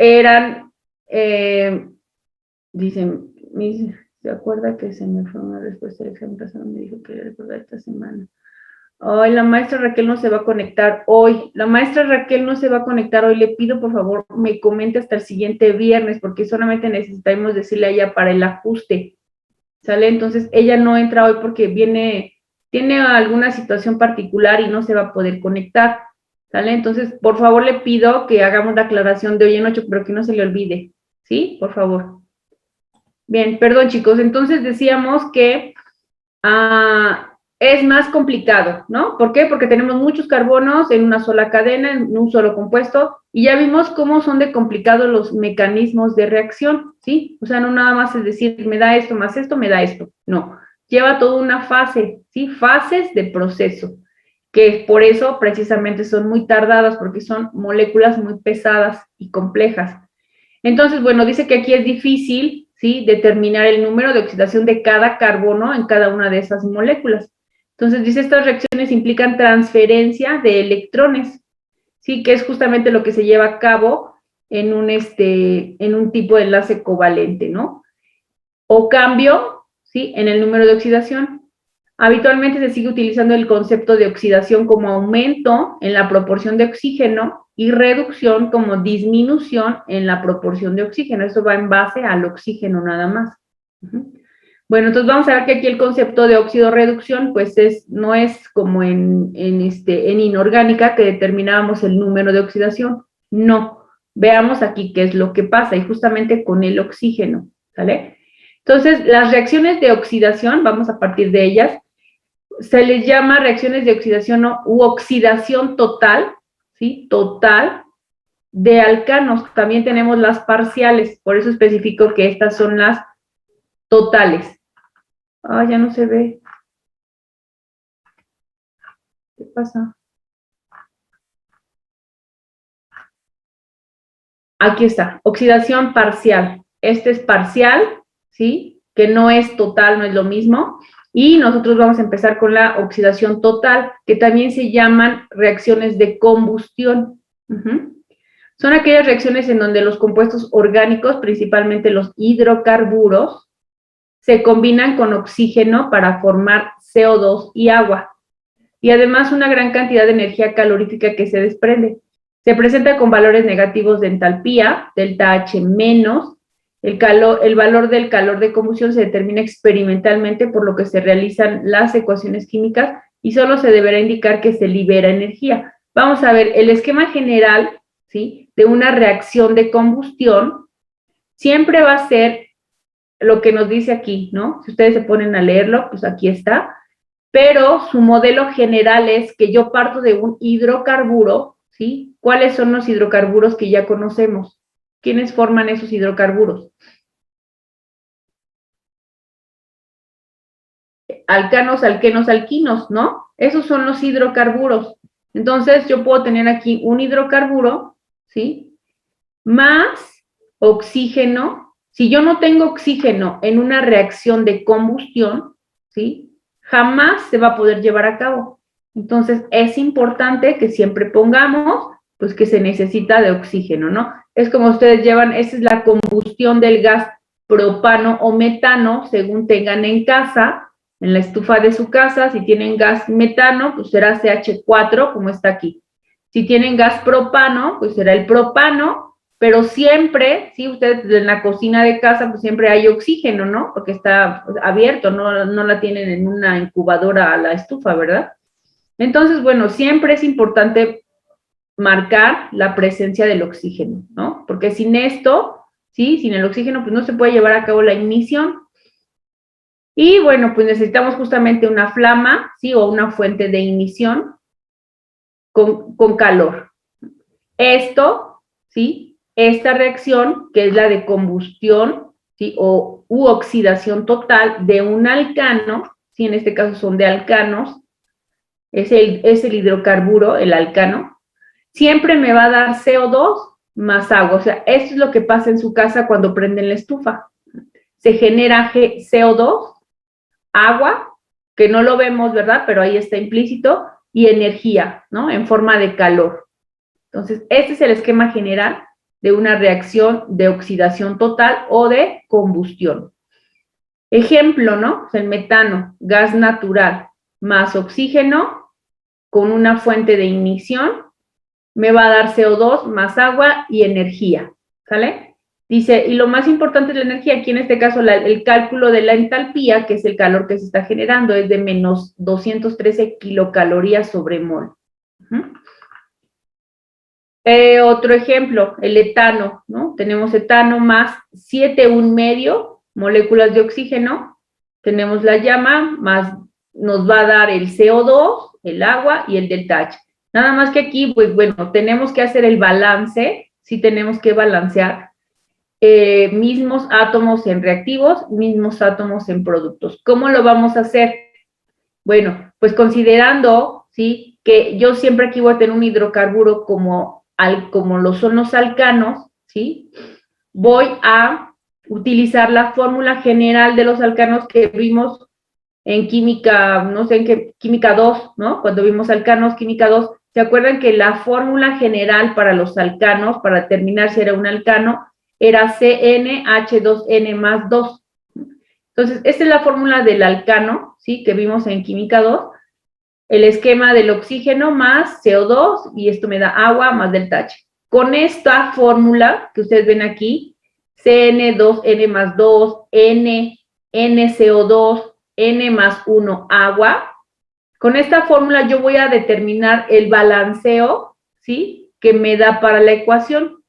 eran, dicen, ¿se acuerda que se me fue una respuesta del examen pasado? Me dijo que recordar esta semana. Hoy la maestra Raquel no se va a conectar hoy. La maestra Raquel no se va a conectar hoy. Le pido, por favor, me comente hasta el siguiente viernes, porque solamente necesitamos decirle a ella para el ajuste. ¿Sale? Entonces, ella no entra hoy porque tiene alguna situación particular y no se va a poder conectar. ¿Sale? Entonces, por favor, le pido que hagamos la aclaración de hoy en 8, pero que no se le olvide. ¿Sí? Por favor. Bien, perdón, chicos. Entonces, decíamos que es más complicado, ¿no? ¿Por qué? Porque tenemos muchos carbonos en una sola cadena, en un solo compuesto, y ya vimos cómo son de complicados los mecanismos de reacción, ¿sí? O sea, no nada más es decir, me da esto, más esto, me da esto. No, lleva toda una fase, ¿sí? Fases de proceso, que por eso precisamente son muy tardadas, porque son moléculas muy pesadas y complejas. Entonces, bueno, dice que aquí es difícil, ¿sí?, determinar el número de oxidación de cada carbono en cada una de esas moléculas. Entonces, dice, estas reacciones implican transferencia de electrones, ¿sí?, que es justamente lo que se lleva a cabo en un tipo de enlace covalente, ¿no? O cambio, ¿sí?, en el número de oxidación. Habitualmente se sigue utilizando el concepto de oxidación como aumento en la proporción de oxígeno y reducción como disminución en la proporción de oxígeno. Eso va en base al oxígeno nada más. Bueno, entonces vamos a ver que aquí el concepto de óxido-reducción, pues no es como en inorgánica, que determinábamos el número de oxidación. No. Veamos aquí qué es lo que pasa, y justamente con el oxígeno, ¿sale? Entonces, las reacciones de oxidación, vamos a partir de ellas, se les llama reacciones de oxidación u oxidación total, ¿sí? Total de alcanos. También tenemos las parciales, por eso especifico que estas son las totales. Ah, ya no se ve. ¿Qué pasa? Aquí está, oxidación parcial. Este es parcial, ¿sí? Que no es total, no es lo mismo. Y nosotros vamos a empezar con la oxidación total, que también se llaman reacciones de combustión. Son aquellas reacciones en donde los compuestos orgánicos, principalmente los hidrocarburos, se combinan con oxígeno para formar CO2 y agua. Y además una gran cantidad de energía calorífica que se desprende. Se presenta con valores negativos de entalpía, delta H menos. El valor del calor de combustión se determina experimentalmente, por lo que se realizan las ecuaciones químicas y solo se deberá indicar que se libera energía. Vamos a ver el esquema general, ¿sí?, de una reacción de combustión. Siempre va a ser lo que nos dice aquí, ¿no? Si ustedes se ponen a leerlo, pues aquí está. Pero su modelo general es que yo parto de un hidrocarburo, ¿sí? ¿Cuáles son los hidrocarburos que ya conocemos? ¿Quiénes forman esos hidrocarburos? Alcanos, alquenos, alquinos, ¿no? Esos son los hidrocarburos. Entonces, yo puedo tener aquí un hidrocarburo, ¿sí?, más oxígeno. Si yo no tengo oxígeno en una reacción de combustión, ¿sí?, jamás se va a poder llevar a cabo. Entonces, es importante que siempre pongamos, pues, que se necesita de oxígeno, ¿no? Es como ustedes llevan, esa es la combustión del gas propano o metano, según tengan en casa, en la estufa de su casa. Si tienen gas metano, pues será CH4, como está aquí. Si tienen gas propano, pues será el propano, pero siempre, ¿sí?, ustedes en la cocina de casa, pues siempre hay oxígeno, ¿no? Porque está abierto, no la tienen en una incubadora a la estufa, ¿verdad? Entonces, bueno, siempre es importante marcar la presencia del oxígeno, ¿no? Porque sin esto, ¿sí?, sin el oxígeno, pues no se puede llevar a cabo la ignición. Y bueno, pues necesitamos justamente una flama, ¿sí?, o una fuente de ignición con calor. Esto, ¿sí?, esta reacción, que es la de combustión, ¿sí?, u oxidación total de un alcano, ¿sí?, en este caso son de alcanos, es el hidrocarburo, el alcano, siempre me va a dar CO2 más agua. O sea, esto es lo que pasa en su casa cuando prenden la estufa. Se genera CO2, agua, que no lo vemos, ¿verdad?, pero ahí está implícito, y energía, ¿no?, en forma de calor. Entonces, este es el esquema general de una reacción de oxidación total o de combustión. Ejemplo, ¿no? El metano, gas natural, más oxígeno, con una fuente de ignición, me va a dar CO2 más agua y energía, ¿sale? Dice, y lo más importante es la energía, aquí en este caso el cálculo de la entalpía, que es el calor que se está generando, es de menos 213 kilocalorías sobre mol. Otro ejemplo, el etano, ¿no? Tenemos etano más 7,1 moléculas de oxígeno, tenemos la llama, más nos va a dar el CO2, el agua y el delta H. Nada más que aquí, pues bueno, tenemos que hacer el balance, sí tenemos que balancear mismos átomos en reactivos, mismos átomos en productos. ¿Cómo lo vamos a hacer? Bueno, pues considerando, ¿sí? Que yo siempre aquí voy a tener un hidrocarburo como lo son los alcanos, ¿sí? Voy a utilizar la fórmula general de los alcanos que vimos en química, no sé en qué, química 2, ¿no? Cuando vimos alcanos, química 2, ¿se acuerdan que la fórmula general para los alcanos, para determinar si era un alcano, era CnH2n más 2? Entonces, esta es la fórmula del alcano, ¿sí? Que vimos en química 2, el esquema del oxígeno más CO2, y esto me da agua más delta H. Con esta fórmula que ustedes ven aquí, CN2N más 2, N, NCO2, N más 1, agua. Con esta fórmula yo voy a determinar el balanceo, ¿sí? Que me da para la ecuación.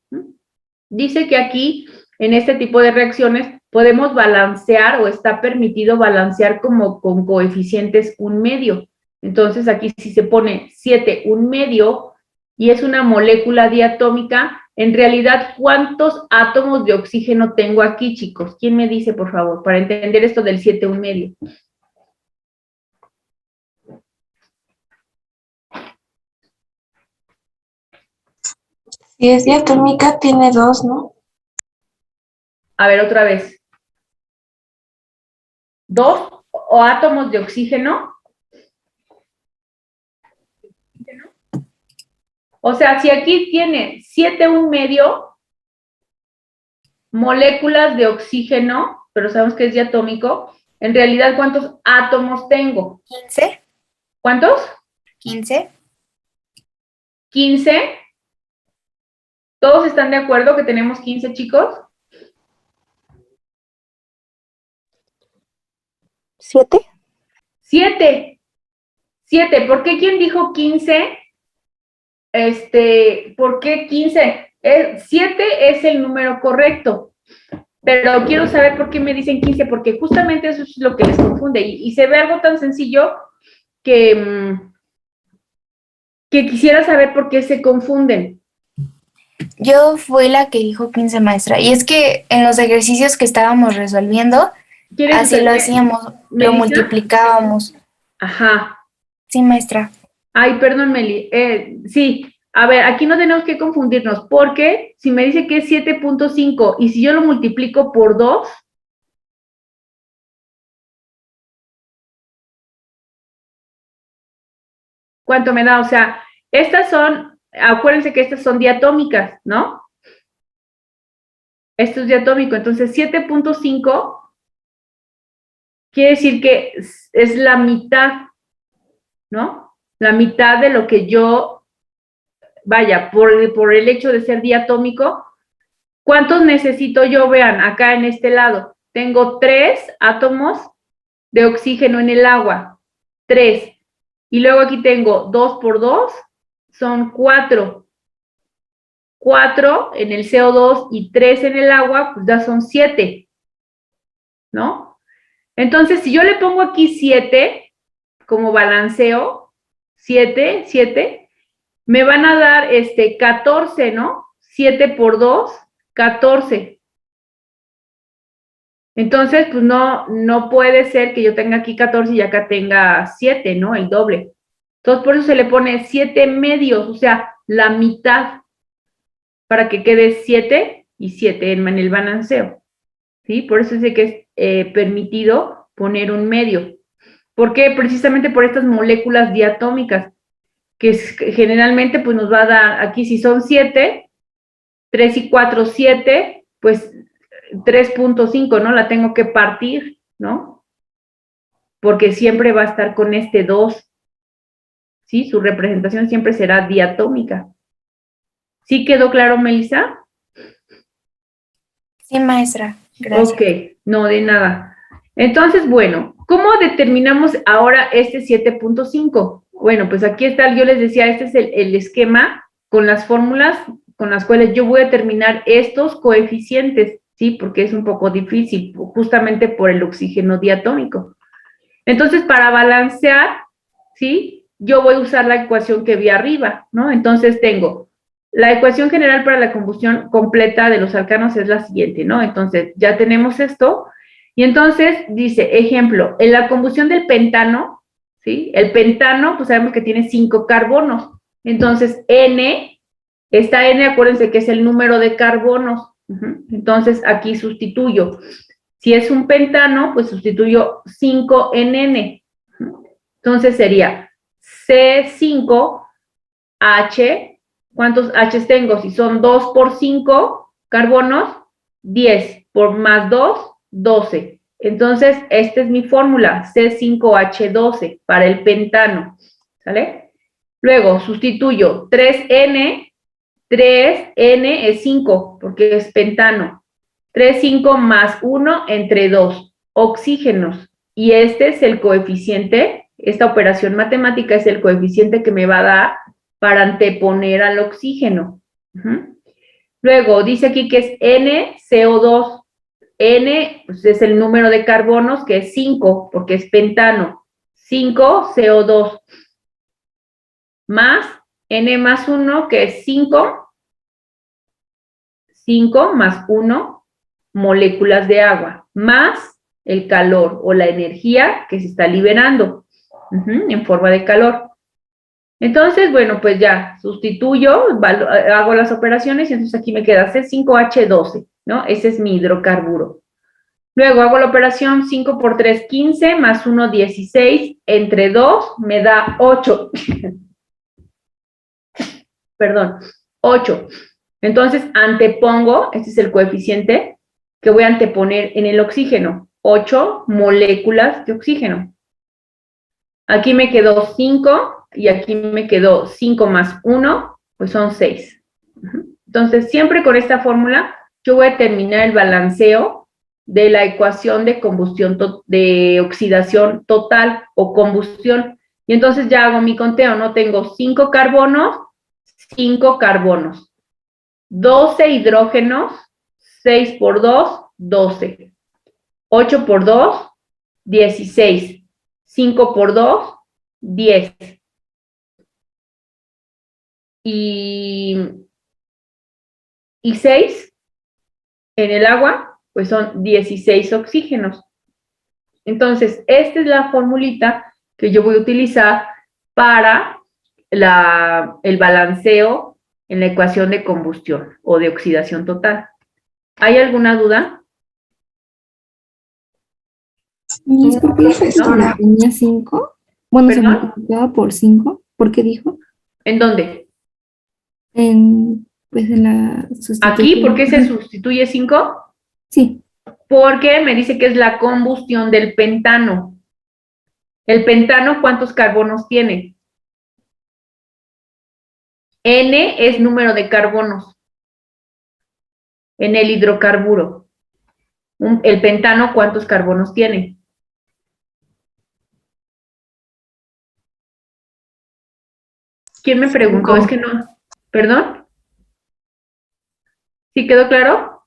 Dice que aquí, en este tipo de reacciones, podemos balancear o está permitido balancear como con coeficientes 1/2. Entonces, aquí si se pone 7,1 y es una molécula diatómica, en realidad, ¿cuántos átomos de oxígeno tengo aquí, chicos? ¿Quién me dice, por favor, para entender esto del 7,1? Si es diatómica, tiene 2, ¿no? A ver, otra vez. 2 o átomos de oxígeno. O sea, si aquí tiene 7,1 moléculas de oxígeno, pero sabemos que es diatómico, en realidad, ¿cuántos átomos tengo? 15. ¿Cuántos? 15. 15. ¿Todos están de acuerdo que tenemos 15, chicos? 7. 7. 7. ¿Por qué quién dijo 15? ¿Por qué 15? 7 es el número correcto. Pero quiero saber por qué me dicen 15, porque justamente eso es lo que les confunde. Y se ve algo tan sencillo que quisiera saber por qué se confunden. Yo fui la que dijo 15, maestra. Y es que en los ejercicios que estábamos resolviendo, así lo hacíamos, lo multiplicábamos. Ajá. Sí, maestra. Ay, perdón, Meli. Sí, a ver, aquí no tenemos que confundirnos, porque si me dice que es 7,5 y si yo lo multiplico por 2, ¿cuánto me da? O sea, estas son, acuérdense que estas son diatómicas, ¿no? Esto es diatómico, entonces 7,5 quiere decir que es la mitad, ¿no? La mitad de lo que yo, vaya, por el hecho de ser diatómico, ¿cuántos necesito yo? Vean, acá en este lado, tengo 3 átomos de oxígeno en el agua, 3. Y luego aquí tengo 2 por 2, son 4. 4 en el CO2 y 3 en el agua, pues ya son 7, ¿no? Entonces, si yo le pongo aquí 7 como balanceo, 7, 7, me van a dar 14, ¿no? 7 por 2, 14. Entonces, pues no puede ser que yo tenga aquí 14 y acá tenga 7, ¿no? El doble. Entonces, por eso se le pone 7 medios, o sea, la mitad, para que quede 7 y 7 en el balanceo, ¿sí? Por eso dice que es permitido poner un medio. ¿Por qué? Precisamente por estas moléculas diatómicas, que generalmente pues nos va a dar, aquí si son 7, 3 y 4, 7, pues 3.5, ¿no? La tengo que partir, ¿no? Porque siempre va a estar con este 2, ¿sí? Su representación siempre será diatómica. ¿Sí quedó claro, Melissa? Sí, maestra, gracias. Ok, no, de nada. Entonces, bueno, ¿cómo determinamos ahora este 7.5? Bueno, pues aquí está, yo les decía, este es el esquema con las fórmulas con las cuales yo voy a determinar estos coeficientes, ¿sí? Porque es un poco difícil, justamente por el oxígeno diatómico. Entonces, para balancear, ¿sí? Yo voy a usar la ecuación que vi arriba, ¿no? Entonces tengo la ecuación general para la combustión completa de los alcanos es la siguiente, ¿no? Entonces, ya tenemos esto. Y entonces dice, ejemplo, en la combustión del pentano, ¿sí? El pentano, pues sabemos que tiene 5 carbonos. Entonces, esta N, acuérdense que es el número de carbonos. Entonces, aquí sustituyo. Si es un pentano, pues sustituyo 5 en N. Entonces sería C5H. ¿Cuántos H's tengo? Si son 2 por 5 carbonos, 10 por más 2, 12. Entonces, esta es mi fórmula, C5H12 para el pentano. ¿Sale? Luego, sustituyo 3N. 3N es 5, porque es pentano. 3, 5 más 1 entre 2. Oxígenos. Y este es el coeficiente, esta operación matemática es el coeficiente que me va a dar para anteponer al oxígeno. Luego, dice aquí que es NCO2. N pues, es el número de carbonos, que es 5, porque es pentano. 5 CO2. Más N más 1, que es 5. 5 más 1 moléculas de agua, más el calor o la energía que se está liberando en forma de calor. Entonces, bueno, pues ya sustituyo, hago las operaciones y entonces aquí me queda C5H12, ¿no? Ese es mi hidrocarburo. Luego hago la operación 5 por 3, 15, más 1, 16, entre 2 me da 8. Perdón, 8. Entonces, antepongo, este es el coeficiente que voy a anteponer en el oxígeno, 8 moléculas de oxígeno. Aquí me quedó 5 y aquí me quedó 5 más 1, pues son 6. Entonces, siempre con esta fórmula, yo voy a terminar el balanceo de la ecuación de combustión, de oxidación total o combustión. Y entonces ya hago mi conteo, ¿no? Tengo 5 carbonos, 5 carbonos. 12 hidrógenos, 6 por 2, 12. 8 por 2, 16. 5 por 2, 10. Y 6 en el agua, pues son 16 oxígenos. Entonces, esta es la formulita que yo voy a utilizar para el balanceo en la ecuación de combustión o de oxidación total. ¿Hay alguna duda? ¿Por qué dijo esto? ¿No? ¿Tenía 5? Bueno, se ¿Perdón? multiplicaba por 5. ¿Por qué dijo? ¿En dónde? Pues en la sustitución. ¿Aquí? ¿Por qué se sustituye 5? Sí. Porque me dice que es la combustión del pentano. ¿El pentano cuántos carbonos tiene? N es número de carbonos en el hidrocarburo. El pentano, ¿cuántos carbonos tiene? ¿Quién me preguntó? 5. Es que no. ¿Perdón? ¿Sí quedó claro?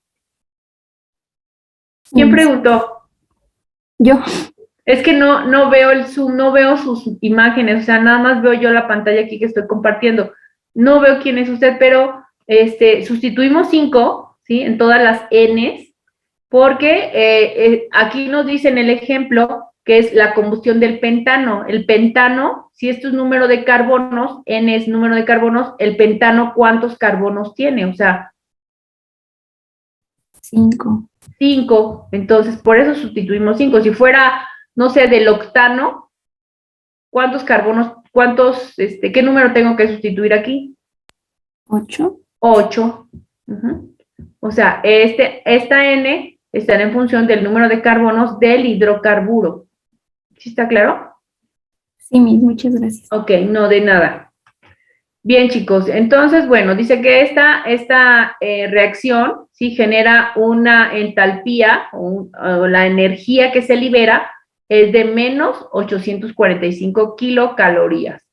¿Quién preguntó? Yo. Es que no veo el Zoom, no veo sus imágenes, o sea, nada más veo yo la pantalla aquí que estoy compartiendo. No veo quién es usted, pero sustituimos 5, ¿sí? En todas las Ns, porque aquí nos dice en el ejemplo que es la combustión del pentano. El pentano, si esto es número de carbonos, N es número de carbonos, el pentano, ¿cuántos carbonos tiene? O sea, 5. 5, entonces por eso sustituimos 5. Si fuera, no sé, del octano, ¿cuántos carbonos, qué número tengo que sustituir aquí? 8. 8. O sea, esta N estará en función del número de carbonos del hidrocarburo. ¿Sí está claro? Sí, muchas gracias. Ok, no de nada. Bien, chicos, entonces, bueno, dice que esta reacción, ¿sí? Genera una entalpía o la energía que se libera es de menos 845 kilocalorías.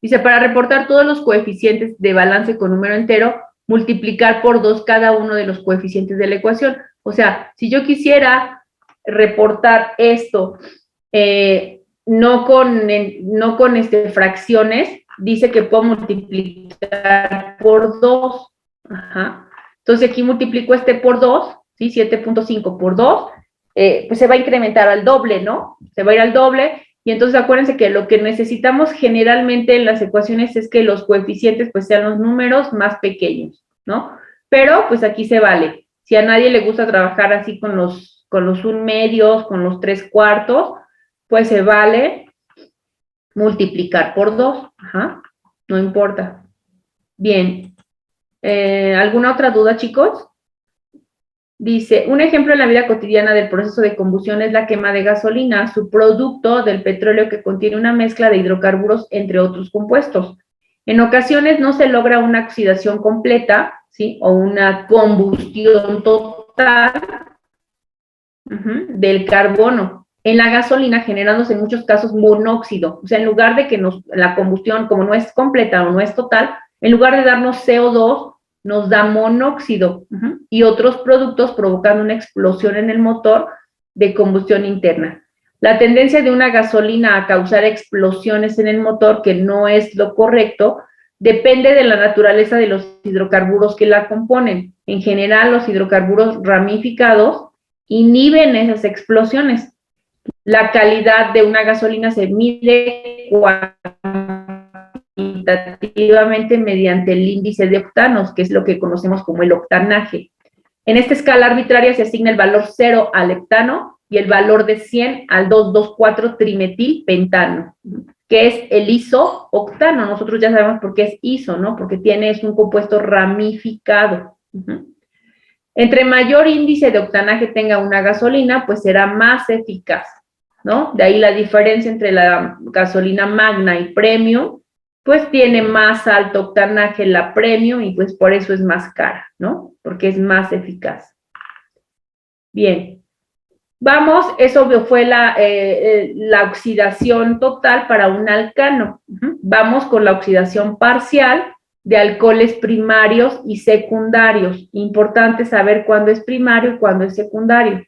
Dice, para reportar todos los coeficientes de balance con número entero, multiplicar por 2 cada uno de los coeficientes de la ecuación. O sea, si yo quisiera reportar esto, no con fracciones, dice que puedo multiplicar por 2. Ajá. Entonces aquí multiplico por 2, ¿sí? 7.5 por 2, pues se va a incrementar al doble, ¿no? Se va a ir al doble, y entonces acuérdense que lo que necesitamos generalmente en las ecuaciones es que los coeficientes pues sean los números más pequeños, ¿no? Pero pues aquí se vale. Si a nadie le gusta trabajar así con los 1/2, con los 3/4, pues se vale multiplicar por 2, ajá, no importa. Bien, ¿alguna otra duda, chicos? Dice, un ejemplo en la vida cotidiana del proceso de combustión es la quema de gasolina, subproducto del petróleo que contiene una mezcla de hidrocarburos, entre otros compuestos. En ocasiones no se logra una oxidación completa, ¿sí? O una combustión total del carbono en la gasolina, generándose en muchos casos monóxido. O sea, en lugar de que la combustión, como no es completa o no es total, en lugar de darnos CO2, nos da monóxido y otros productos, provocando una explosión en el motor de combustión interna. La tendencia de una gasolina a causar explosiones en el motor, que no es lo correcto, depende de la naturaleza de los hidrocarburos que la componen. En general, los hidrocarburos ramificados inhiben esas explosiones. La calidad de una gasolina se mide cuantitativamente mediante el índice de octanos, que es lo que conocemos como el octanaje. En esta escala arbitraria se asigna el valor 0 al heptano y el valor de 100 al 2,2,4-trimetilpentano, que es el isooctano. Nosotros ya sabemos por qué es iso, ¿no? Porque es un compuesto ramificado. Entre mayor índice de octanaje tenga una gasolina, pues será más eficaz, ¿no? De ahí la diferencia entre la gasolina magna y premium, pues tiene más alto octanaje la premium y pues por eso es más cara, ¿no? Porque es más eficaz. Bien. Vamos, eso fue la oxidación total para un alcano. Vamos con la oxidación parcial de alcoholes primarios y secundarios. Importante saber cuándo es primario y cuándo es secundario.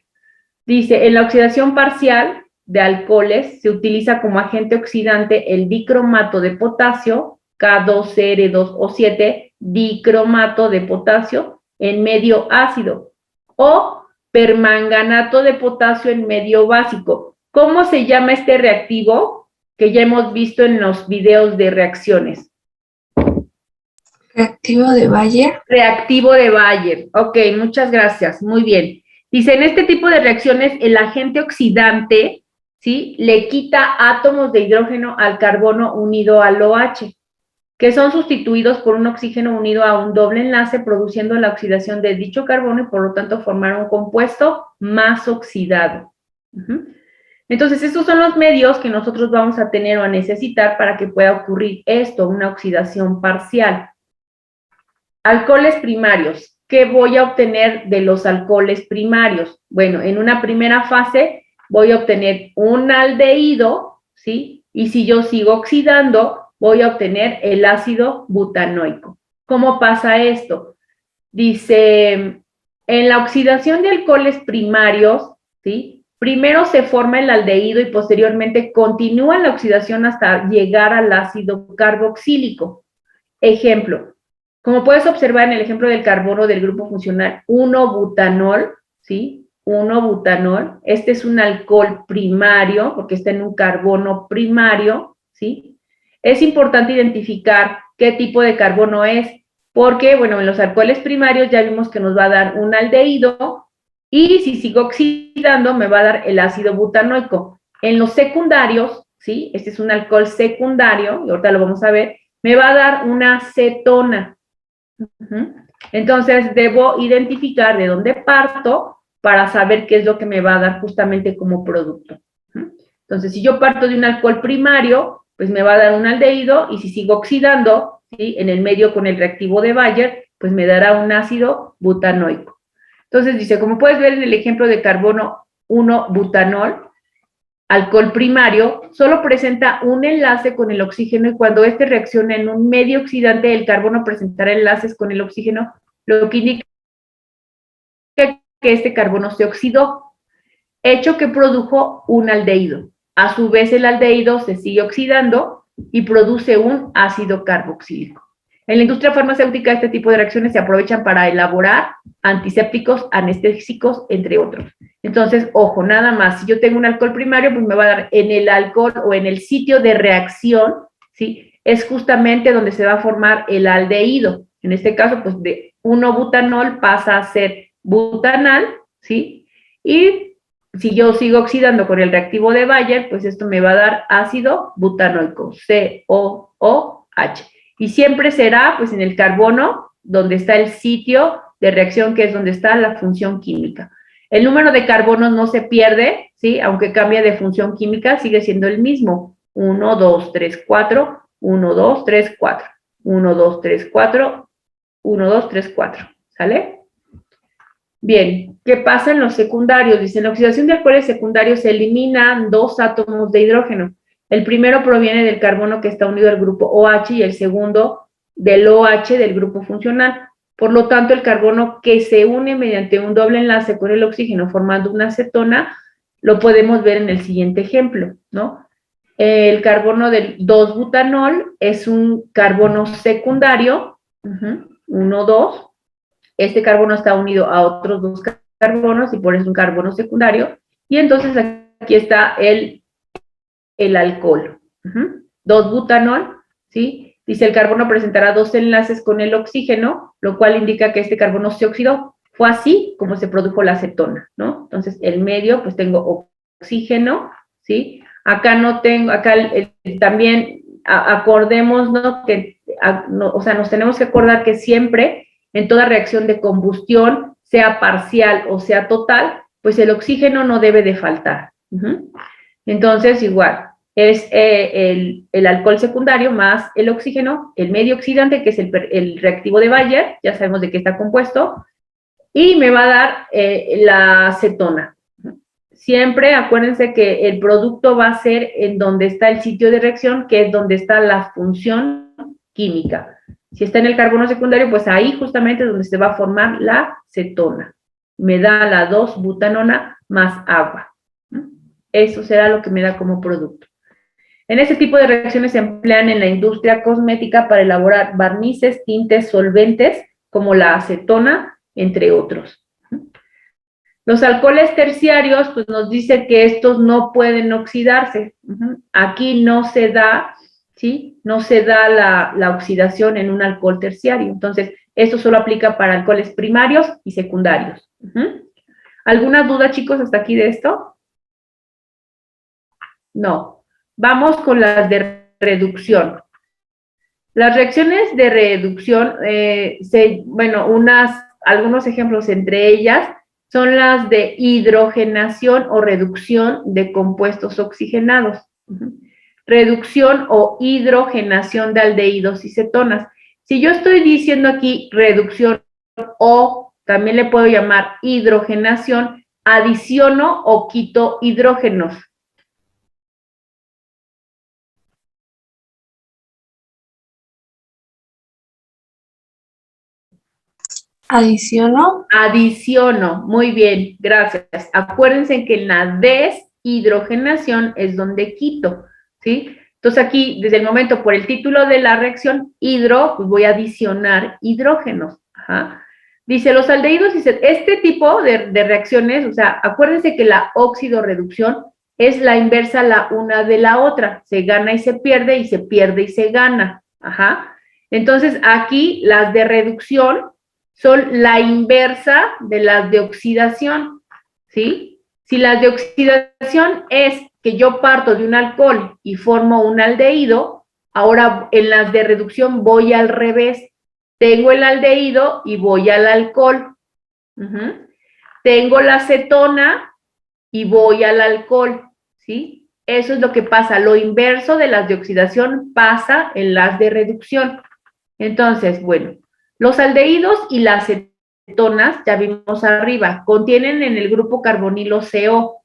Dice, en la oxidación parcial de alcoholes se utiliza como agente oxidante el dicromato de potasio, K2Cr2O7, dicromato de potasio en medio ácido, o permanganato de potasio en medio básico. ¿Cómo se llama este reactivo que ya hemos visto en los videos de reacciones? Reactivo de Bayer. Reactivo de Bayer. Ok, muchas gracias. Muy bien. Dice, en este tipo de reacciones, el agente oxidante, ¿sí? Le quita átomos de hidrógeno al carbono unido al OH, que son sustituidos por un oxígeno unido a un doble enlace, produciendo la oxidación de dicho carbono y por lo tanto formar un compuesto más oxidado. Entonces, estos son los medios que nosotros vamos a tener o a necesitar para que pueda ocurrir esto, una oxidación parcial. Alcoholes primarios. ¿Qué voy a obtener de los alcoholes primarios? Bueno, en una primera fase voy a obtener un aldehído, ¿sí? Y si yo sigo oxidando, voy a obtener el ácido butanoico. ¿Cómo pasa esto? Dice, en la oxidación de alcoholes primarios, ¿sí? Primero se forma el aldehído y posteriormente continúa la oxidación hasta llegar al ácido carboxílico. Ejemplo, como puedes observar en el ejemplo del carbono del grupo funcional 1-butanol, ¿sí? 1-butanol, este es un alcohol primario porque está en un carbono primario, ¿sí? Es importante identificar qué tipo de carbono es, porque, bueno, en los alcoholes primarios ya vimos que nos va a dar un aldehído y si sigo oxidando me va a dar el ácido butanoico. En los secundarios, ¿sí? Este es un alcohol secundario, y ahorita lo vamos a ver, me va a dar una cetona. Entonces, debo identificar de dónde parto para saber qué es lo que me va a dar justamente como producto. Entonces, si yo parto de un alcohol primario, pues me va a dar un aldehído, y si sigo oxidando, ¿sí?, en el medio con el reactivo de Bayer, pues me dará un ácido butanoico. Entonces dice, como puedes ver en el ejemplo de carbono 1-butanol, alcohol primario, solo presenta un enlace con el oxígeno, y cuando este reacciona en un medio oxidante, el carbono presentará enlaces con el oxígeno, lo que indica que este carbono se oxidó, hecho que produjo un aldehído. A su vez, el aldehído se sigue oxidando y produce un ácido carboxílico. En la industria farmacéutica, este tipo de reacciones se aprovechan para elaborar antisépticos, anestésicos, entre otros. Entonces, ojo, nada más, si yo tengo un alcohol primario, pues me va a dar en el alcohol o en el sitio de reacción, ¿sí? Es justamente donde se va a formar el aldehído. En este caso, pues de 1-butanol pasa a ser butanal, ¿sí? Y si yo sigo oxidando con el reactivo de Bayer, pues esto me va a dar ácido butanoico, COOH. Y siempre será, pues, en el carbono, donde está el sitio de reacción, que es donde está la función química. El número de carbonos no se pierde, ¿sí? Aunque cambie de función química, sigue siendo el mismo. 1, 2, 3, 4, 1, 2, 3, 4, 1, 2, 3, 4, 1, 2, 3, 4, ¿sale? Bien, ¿qué pasa en los secundarios? Dice, en la oxidación de alcoholes secundarios se eliminan 2 átomos de hidrógeno. El primero proviene del carbono que está unido al grupo OH y el segundo del OH del grupo funcional. Por lo tanto, el carbono que se une mediante un doble enlace con el oxígeno formando una acetona, lo podemos ver en el siguiente ejemplo, ¿no? El carbono del 2-butanol es un carbono secundario, 1, 2. Este carbono está unido a otros 2 carbonos y por eso es un carbono secundario. Y entonces aquí está el alcohol. 2-butanol, ¿sí? Dice, el carbono presentará 2 enlaces con el oxígeno, lo cual indica que este carbono se oxidó. Fue así como se produjo la acetona, ¿no? Entonces, el medio, pues tengo oxígeno, ¿sí? Acá no tengo, acá también acordemos, ¿no? Que, o sea, nos tenemos que acordar que siempre, en toda reacción de combustión, sea parcial o sea total, pues el oxígeno no debe de faltar. Entonces, igual, es el alcohol secundario más el oxígeno, el medio oxidante, que es el reactivo de Bayer, ya sabemos de qué está compuesto, y me va a dar la acetona. Siempre acuérdense que el producto va a ser en donde está el sitio de reacción, que es donde está la función química. Si está en el carbono secundario, pues ahí justamente es donde se va a formar la cetona. Me da la 2-butanona más agua. Eso será lo que me da como producto. En este tipo de reacciones se emplean en la industria cosmética para elaborar barnices, tintes, solventes, como la acetona, entre otros. Los alcoholes terciarios, pues nos dice que estos no pueden oxidarse. Aquí no se da, ¿sí? No se da la oxidación en un alcohol terciario. Entonces, esto solo aplica para alcoholes primarios y secundarios. ¿Alguna duda, chicos, hasta aquí de esto? No. Vamos con las de reducción. Las reacciones de reducción, algunos ejemplos entre ellas son las de hidrogenación o reducción de compuestos oxigenados. Reducción o hidrogenación de aldehídos y cetonas. Si yo estoy diciendo aquí reducción o también le puedo llamar hidrogenación, adiciono o quito hidrógenos. Adiciono. Adiciono, muy bien, gracias. Acuérdense que en la deshidrogenación es donde quito, ¿sí? Entonces aquí, desde el momento, por el título de la reacción, pues voy a adicionar hidrógenos. Dice, los aldehídos, dice, este tipo de reacciones, o sea, acuérdense que la oxidorreducción es la inversa la una de la otra. Se gana y se pierde, y se pierde y se gana. Entonces, aquí las de reducción son la inversa de las de oxidación, ¿sí? Si las de oxidación es que yo parto de un alcohol y formo un aldehído, ahora en las de reducción voy al revés. Tengo el aldehído y voy al alcohol. Tengo la cetona y voy al alcohol, ¿sí? Eso es lo que pasa. Lo inverso de las de oxidación pasa en las de reducción. Entonces, bueno, los aldehídos y las cetonas, ya vimos arriba, contienen en el grupo carbonilo CO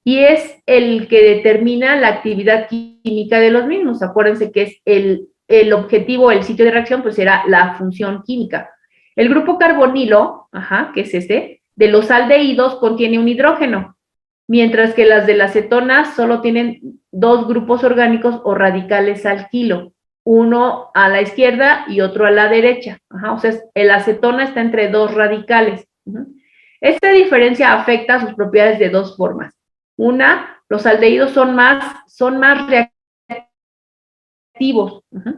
y es el que determina la actividad química de los mismos. Acuérdense que es el objetivo, el sitio de reacción, pues será la función química. El grupo carbonilo, que es este, de los aldehídos contiene un hidrógeno, mientras que las de las cetonas solo tienen 2 grupos orgánicos o radicales alquilo, uno a la izquierda y otro a la derecha. O sea, el acetona está entre 2 radicales. Esta diferencia afecta sus propiedades de 2 formas. Una, los aldehídos son más reactivos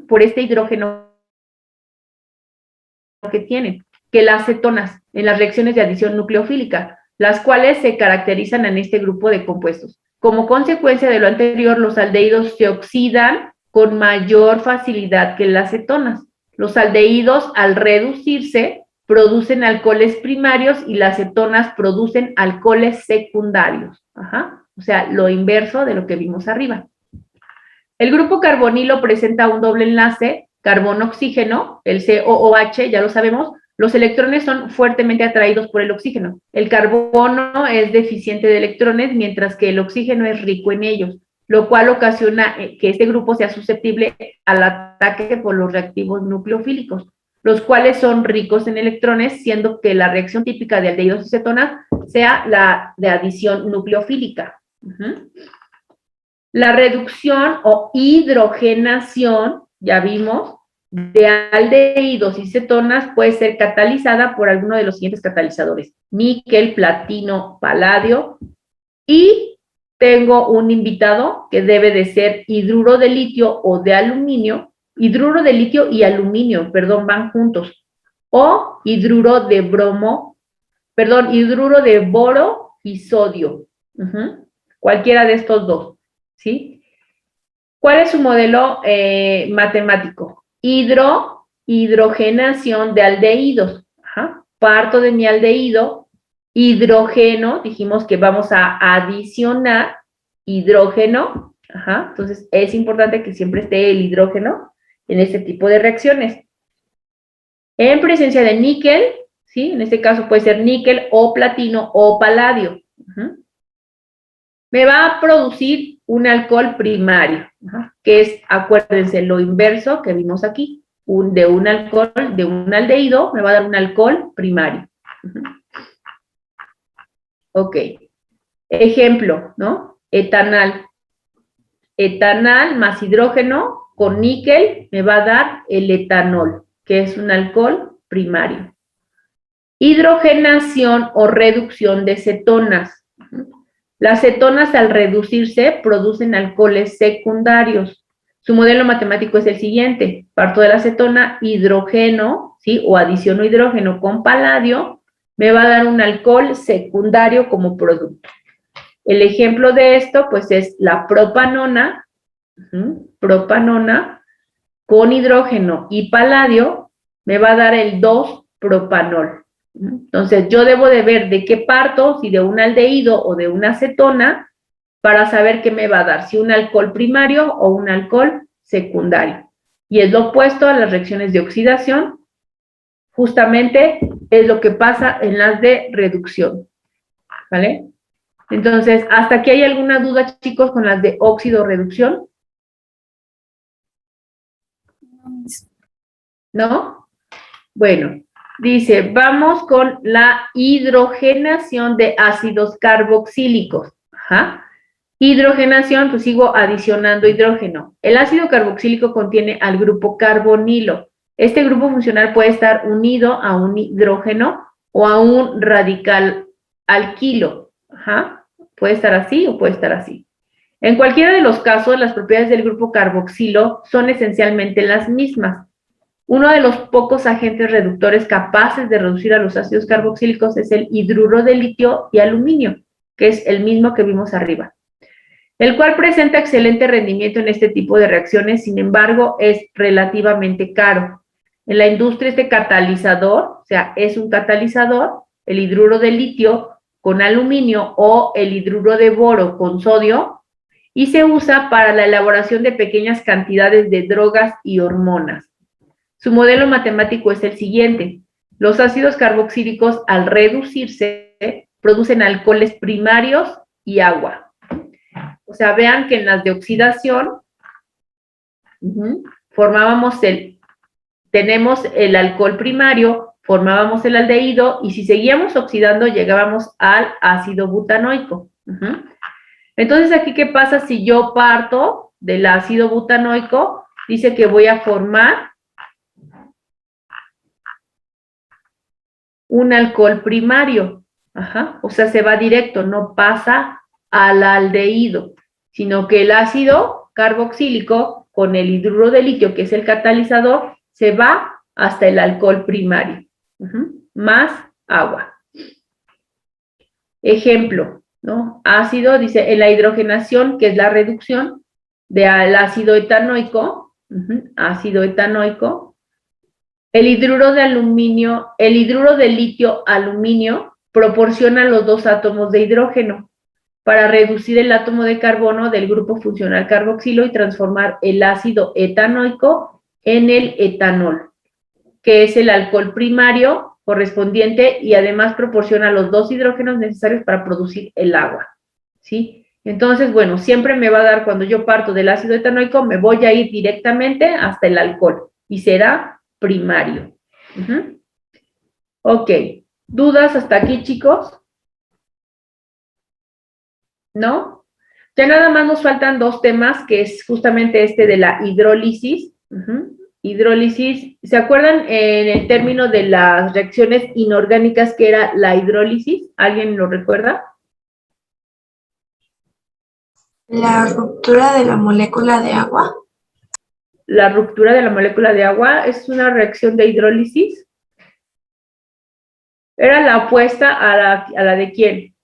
por este hidrógeno que tienen que las cetonas en las reacciones de adición nucleofílica, las cuales se caracterizan en este grupo de compuestos. Como consecuencia de lo anterior, los aldehídos se oxidan con mayor facilidad que las cetonas. Los aldehídos, al reducirse, producen alcoholes primarios y las cetonas producen alcoholes secundarios. O sea, lo inverso de lo que vimos arriba. El grupo carbonilo presenta un doble enlace, carbono-oxígeno, el COOH, ya lo sabemos. Los electrones son fuertemente atraídos por el oxígeno. El carbono es deficiente de electrones, mientras que el oxígeno es rico en ellos, lo cual ocasiona que este grupo sea susceptible al ataque por los reactivos nucleofílicos, los cuales son ricos en electrones, siendo que la reacción típica de aldehídos y cetonas sea la de adición nucleofílica. La reducción o hidrogenación, ya vimos, de aldehídos y cetonas puede ser catalizada por alguno de los siguientes catalizadores: níquel, platino, paladio, y tengo un invitado que debe de ser hidruro de litio o de aluminio. Hidruro de litio y aluminio, perdón, van juntos, o hidruro de hidruro de boro y sodio. Cualquiera de estos 2, ¿sí? ¿Cuál es su modelo matemático? Hidrogenación de aldehídos. Parto de mi aldehído, hidrógeno, dijimos que vamos a adicionar hidrógeno. Entonces es importante que siempre esté el hidrógeno en este tipo de reacciones. En presencia de níquel, ¿sí? En este caso puede ser níquel o platino o paladio. Me va a producir un alcohol primario, que es, acuérdense, lo inverso que vimos aquí. De un aldehído, me va a dar un alcohol primario. Ok. Ejemplo, ¿no? Etanal. Etanal más hidrógeno con níquel me va a dar el etanol, que es un alcohol primario. Hidrogenación o reducción de cetonas. Las cetonas, al reducirse, producen alcoholes secundarios. Su modelo matemático es el siguiente: parto de la cetona, hidrógeno, ¿sí? O adiciono hidrógeno con paladio, me va a dar un alcohol secundario como producto. El ejemplo de esto, pues, es la propanona, propanona con hidrógeno y paladio, me va a dar el 2-propanol. Entonces, yo debo de ver de qué parto, si de un aldehído o de una cetona, para saber qué me va a dar, si un alcohol primario o un alcohol secundario. Y es lo opuesto a las reacciones de oxidación, justamente es lo que pasa en las de reducción, ¿vale? Entonces, ¿hasta aquí hay alguna duda, chicos, con las de óxido-reducción? ¿No? Bueno. Dice, vamos con la hidrogenación de ácidos carboxílicos. Hidrogenación, pues sigo adicionando hidrógeno. El ácido carboxílico contiene al grupo carbonilo. Este grupo funcional puede estar unido a un hidrógeno o a un radical alquilo. Puede estar así o puede estar así. En cualquiera de los casos, las propiedades del grupo carboxilo son esencialmente las mismas. Uno de los pocos agentes reductores capaces de reducir a los ácidos carboxílicos es el hidruro de litio y aluminio, que es el mismo que vimos arriba, el cual presenta excelente rendimiento en este tipo de reacciones. Sin embargo, es relativamente caro. En la industria este catalizador, o sea, es un catalizador, el hidruro de litio con aluminio o el hidruro de boro con sodio, y se usa para la elaboración de pequeñas cantidades de drogas y hormonas. Su modelo matemático es el siguiente. Los ácidos carboxílicos, al reducirse, producen alcoholes primarios y agua. O sea, vean que en las de oxidación tenemos el alcohol primario, formábamos el aldehído y si seguíamos oxidando llegábamos al ácido butanoico. Entonces, aquí, ¿qué pasa si yo parto del ácido butanoico? Dice que voy a formar un alcohol primario. O sea, se va directo, no pasa al aldehído, sino que el ácido carboxílico con el hidruro de litio, que es el catalizador, se va hasta el alcohol primario, más agua. Ejemplo, ¿no? Ácido, dice, en la hidrogenación, que es la reducción del ácido etanoico, ácido etanoico, el hidruro de litio aluminio proporciona los dos átomos de hidrógeno para reducir el átomo de carbono del grupo funcional carboxilo y transformar el ácido etanoico en el etanol, que es el alcohol primario correspondiente y además proporciona los dos hidrógenos necesarios para producir el agua, ¿sí? Entonces, bueno, siempre me va a dar, cuando yo parto del ácido etanoico, me voy a ir directamente hasta el alcohol y será primario. Ok, ¿dudas hasta aquí, chicos? ¿No? Ya nada más nos faltan dos temas, que es justamente este de la hidrólisis. Hidrólisis, ¿se acuerdan en el término de las reacciones inorgánicas que era la hidrólisis? ¿Alguien lo recuerda? La ruptura de la molécula de agua. La ruptura de la molécula de agua es una reacción de hidrólisis. Era la opuesta a la de ¿quién?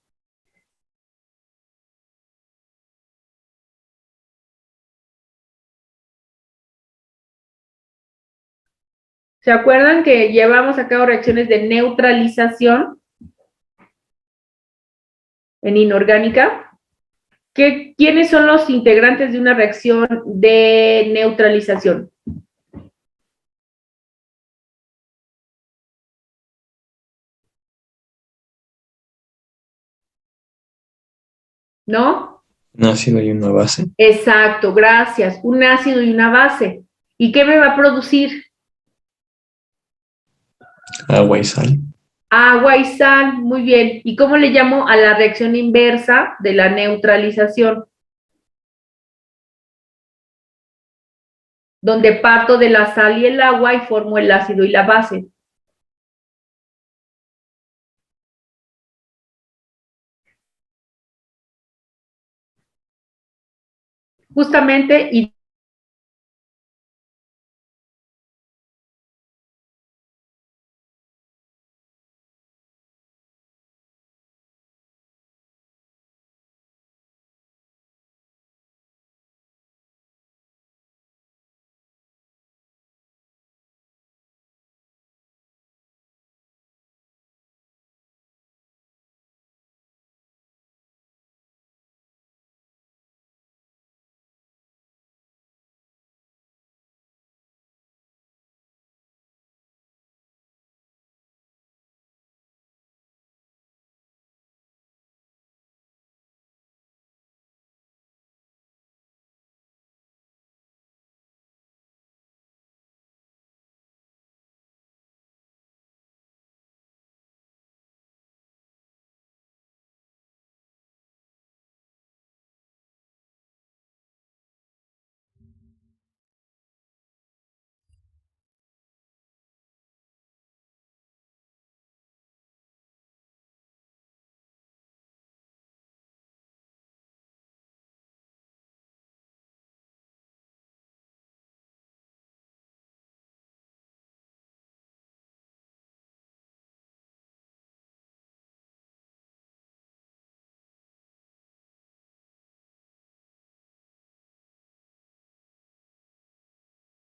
¿Se acuerdan que llevamos a cabo reacciones de neutralización en inorgánica? ¿Quiénes son los integrantes de una reacción de neutralización? ¿No? Un ácido y una base. Exacto, gracias. Un ácido y una base. ¿Y qué me va a producir? Agua y sal. Agua y sal, muy bien. ¿Y cómo le llamo a la reacción inversa de la neutralización? Donde parto de la sal y el agua y formo el ácido y la base. Justamente, y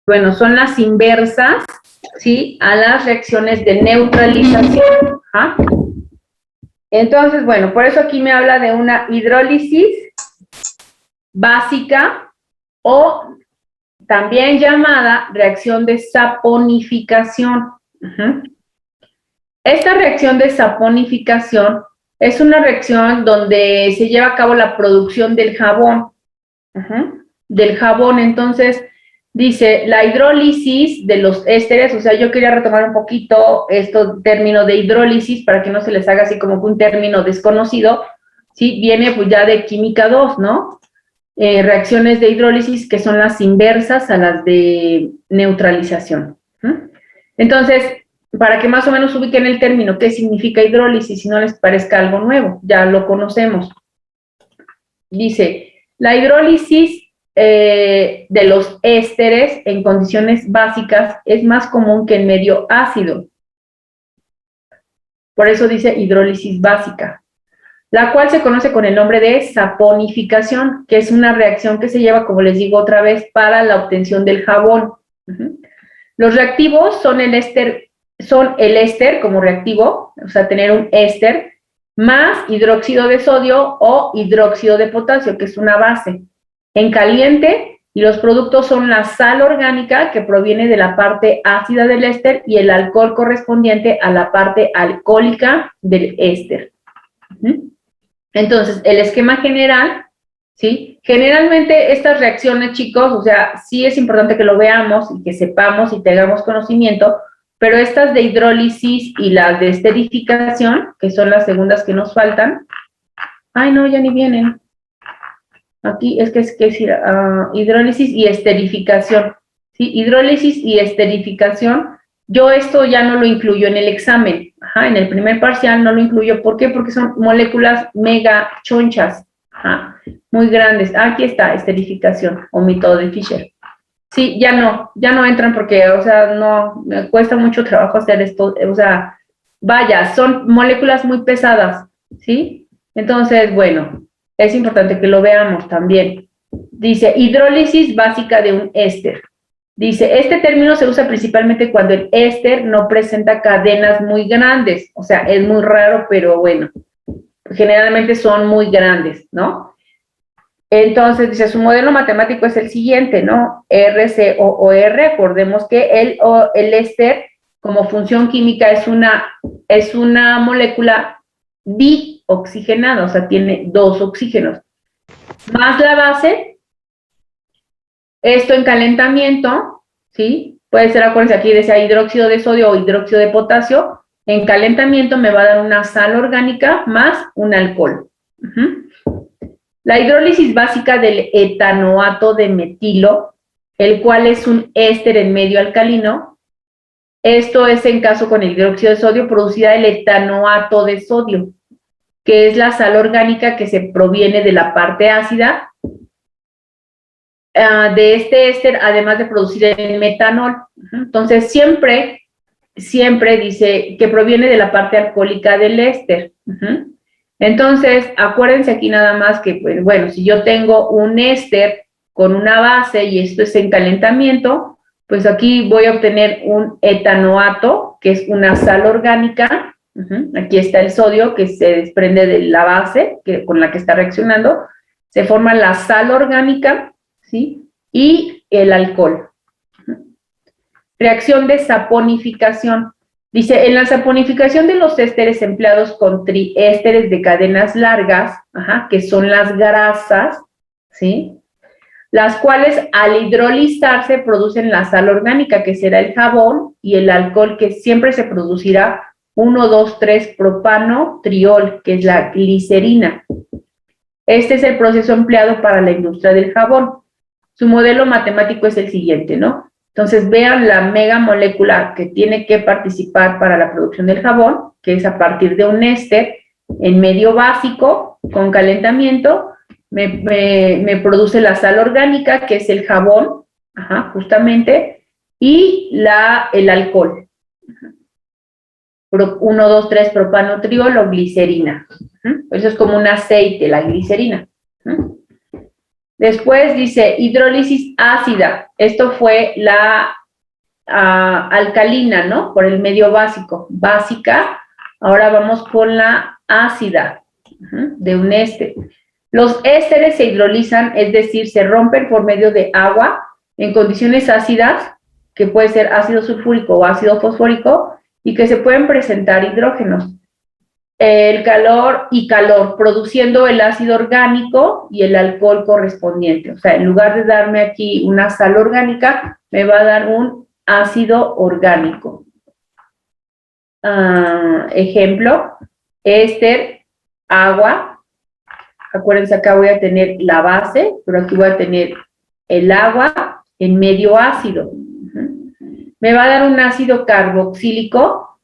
bueno, son las inversas ¿sí? A las reacciones de neutralización. ¿Ah? Entonces, bueno, por eso aquí me habla de una hidrólisis básica o también llamada reacción de saponificación. Esta reacción de saponificación es una reacción donde se lleva a cabo la producción del jabón. Entonces, dice, la hidrólisis de los ésteres, o sea, yo quería retomar un poquito este término de hidrólisis para que no se les haga así como un término desconocido, ¿sí? Viene pues ya de química 2, ¿no? Reacciones de hidrólisis que son las inversas a las de neutralización. Entonces, para que más o menos ubiquen el término, ¿qué significa hidrólisis? Si no les parezca algo nuevo, ya lo conocemos. Dice, la hidrólisis de los ésteres en condiciones básicas es más común que en medio ácido. Por eso dice hidrólisis básica, la cual se conoce con el nombre de saponificación, que es una reacción que se lleva, como les digo otra vez, para la obtención del jabón. Los reactivos son el éster como reactivo, o sea, tener un éster, más hidróxido de sodio o hidróxido de potasio, que es una base. En caliente, y los productos son la sal orgánica, que proviene de la parte ácida del éster, y el alcohol correspondiente a la parte alcohólica del éster. Entonces, el esquema general, ¿sí? Generalmente estas reacciones, chicos, o sea, sí es importante que lo veamos y que sepamos y tengamos conocimiento, pero estas de hidrólisis y las de esterificación, que son las segundas que nos faltan, ay, no, ya ni vienen. Aquí es hidrólisis y esterificación, ¿sí? Hidrólisis y esterificación, yo esto ya no lo incluyo en el examen, en el primer parcial no lo incluyo, ¿por qué? Porque son moléculas mega chonchas, muy grandes. Aquí está, esterificación o método de Fischer. Sí, ya no entran porque, o sea, no, me cuesta mucho trabajo hacer esto, o sea, vaya, son moléculas muy pesadas, ¿sí? Entonces, bueno, es importante que lo veamos también. Dice, hidrólisis básica de un éster. Dice, este término se usa principalmente cuando el éster no presenta cadenas muy grandes, o sea, es muy raro, pero bueno, generalmente son muy grandes, ¿no? Entonces, dice, su modelo matemático es el siguiente, ¿no? RCOOR, acordemos que el éster, como función química, es una molécula dioxigenada, o sea, tiene 2 oxígenos, más la base, esto en calentamiento, ¿sí? Puede ser, acuérdense, aquí decía hidróxido de sodio o hidróxido de potasio, en calentamiento me va a dar una sal orgánica más un alcohol. La hidrólisis básica del etanoato de metilo, el cual es un éster en medio alcalino, esto es en caso con el hidróxido de sodio, producida el etanoato de sodio, que es la sal orgánica que se proviene de la parte ácida de este éster, además de producir el metanol. Entonces, siempre dice que proviene de la parte alcohólica del éster. Entonces, acuérdense aquí nada más que, pues, bueno, si yo tengo un éster con una base y esto es en calentamiento, pues aquí voy a obtener un etanoato, que es una sal orgánica. Aquí está el sodio que se desprende de la base con la que está reaccionando. Se forma la sal orgánica, ¿sí? Y el alcohol. Reacción de saponificación. Dice, en la saponificación de los ésteres empleados con triésteres de cadenas largas, que son las grasas, ¿sí? Las cuales al hidrolizarse producen la sal orgánica, que será el jabón, y el alcohol, que siempre se producirá 1,2,3 propano-triol, que es la glicerina. Este es el proceso empleado para la industria del jabón. Su modelo matemático es el siguiente, ¿no? Entonces, vean la megamolécula que tiene que participar para la producción del jabón, que es a partir de un éster en medio básico, con calentamiento, me produce la sal orgánica, que es el jabón, justamente, y el alcohol. 1,2,3 propano-triol o glicerina. Eso es como un aceite, la glicerina. Después dice hidrólisis ácida. Esto fue alcalina, ¿no? Por el medio básico, básica. Ahora vamos con la ácida, de un éster. Los ésteres se hidrolizan, es decir, se rompen por medio de agua en condiciones ácidas, que puede ser ácido sulfúrico o ácido fosfórico, y que se pueden presentar hidrógenos. El calor, produciendo el ácido orgánico y el alcohol correspondiente. O sea, en lugar de darme aquí una sal orgánica, me va a dar un ácido orgánico. Ejemplo, éster, agua. Acuérdense, acá voy a tener la base, pero aquí voy a tener el agua en medio ácido. Me va a dar un ácido carboxílico,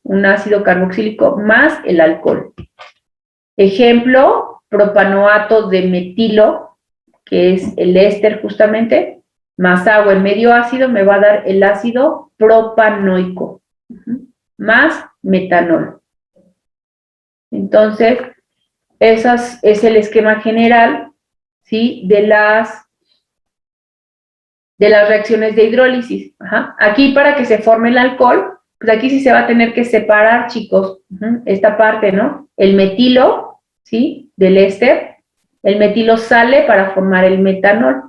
un ácido carboxílico más el alcohol. Ejemplo, propanoato de metilo, que es el éster justamente, más agua en medio ácido, me va a dar el ácido propanoico, más metanol. Entonces, ese es el esquema general, ¿sí?, de las reacciones de hidrólisis. Aquí, para que se forme el alcohol, pues aquí sí se va a tener que separar, chicos, esta parte, ¿no? El metilo, ¿sí?, del éster, el metilo sale para formar el metanol.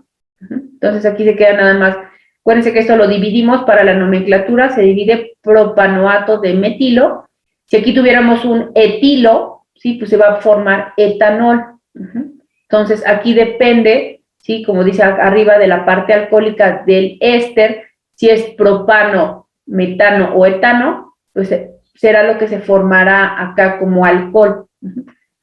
Entonces aquí se queda nada más. Acuérdense que esto lo dividimos para la nomenclatura, se divide propanoato de metilo. Si aquí tuviéramos un etilo, ¿sí?, pues se va a formar etanol. Entonces aquí depende, ¿sí?, como dice arriba, de la parte alcohólica del éster, si es propano, metano o etano, pues será lo que se formará acá como alcohol.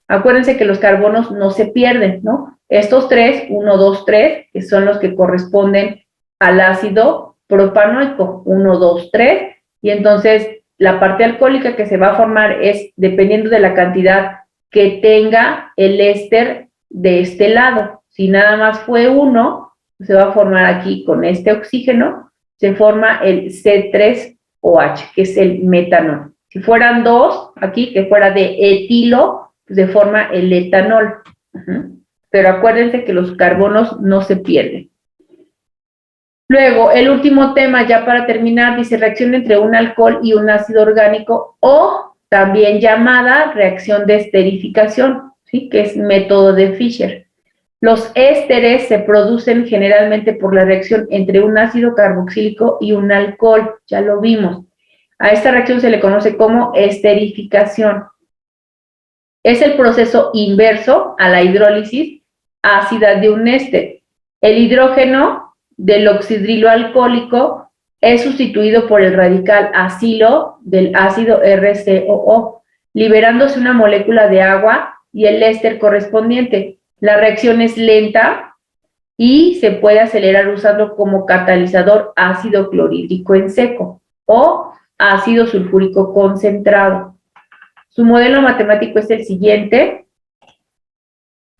Acuérdense que los carbonos no se pierden, ¿no? Estos tres, 1, 2, 3, que son los que corresponden al ácido propanoico, 1, 2, 3, y entonces la parte alcohólica que se va a formar es dependiendo de la cantidad que tenga el éster de este lado. Si nada más fue 1, se va a formar aquí con este oxígeno, se forma el C3OH, que es el metanol. Si fueran 2, aquí, que fuera de etilo, se forma el etanol. Pero acuérdense que los carbonos no se pierden. Luego, el último tema, ya para terminar, dice reacción entre un alcohol y un ácido orgánico, o también llamada reacción de esterificación, ¿sí?, que es método de Fischer. Los ésteres se producen generalmente por la reacción entre un ácido carboxílico y un alcohol, ya lo vimos. A esta reacción se le conoce como esterificación. Es el proceso inverso a la hidrólisis ácida de un éster. El hidrógeno del oxidrilo alcohólico es sustituido por el radical acilo del ácido RCOO, liberándose una molécula de agua y el éster correspondiente. La reacción es lenta y se puede acelerar usando como catalizador ácido clorhídrico en seco o ácido sulfúrico concentrado. Su modelo matemático es el siguiente,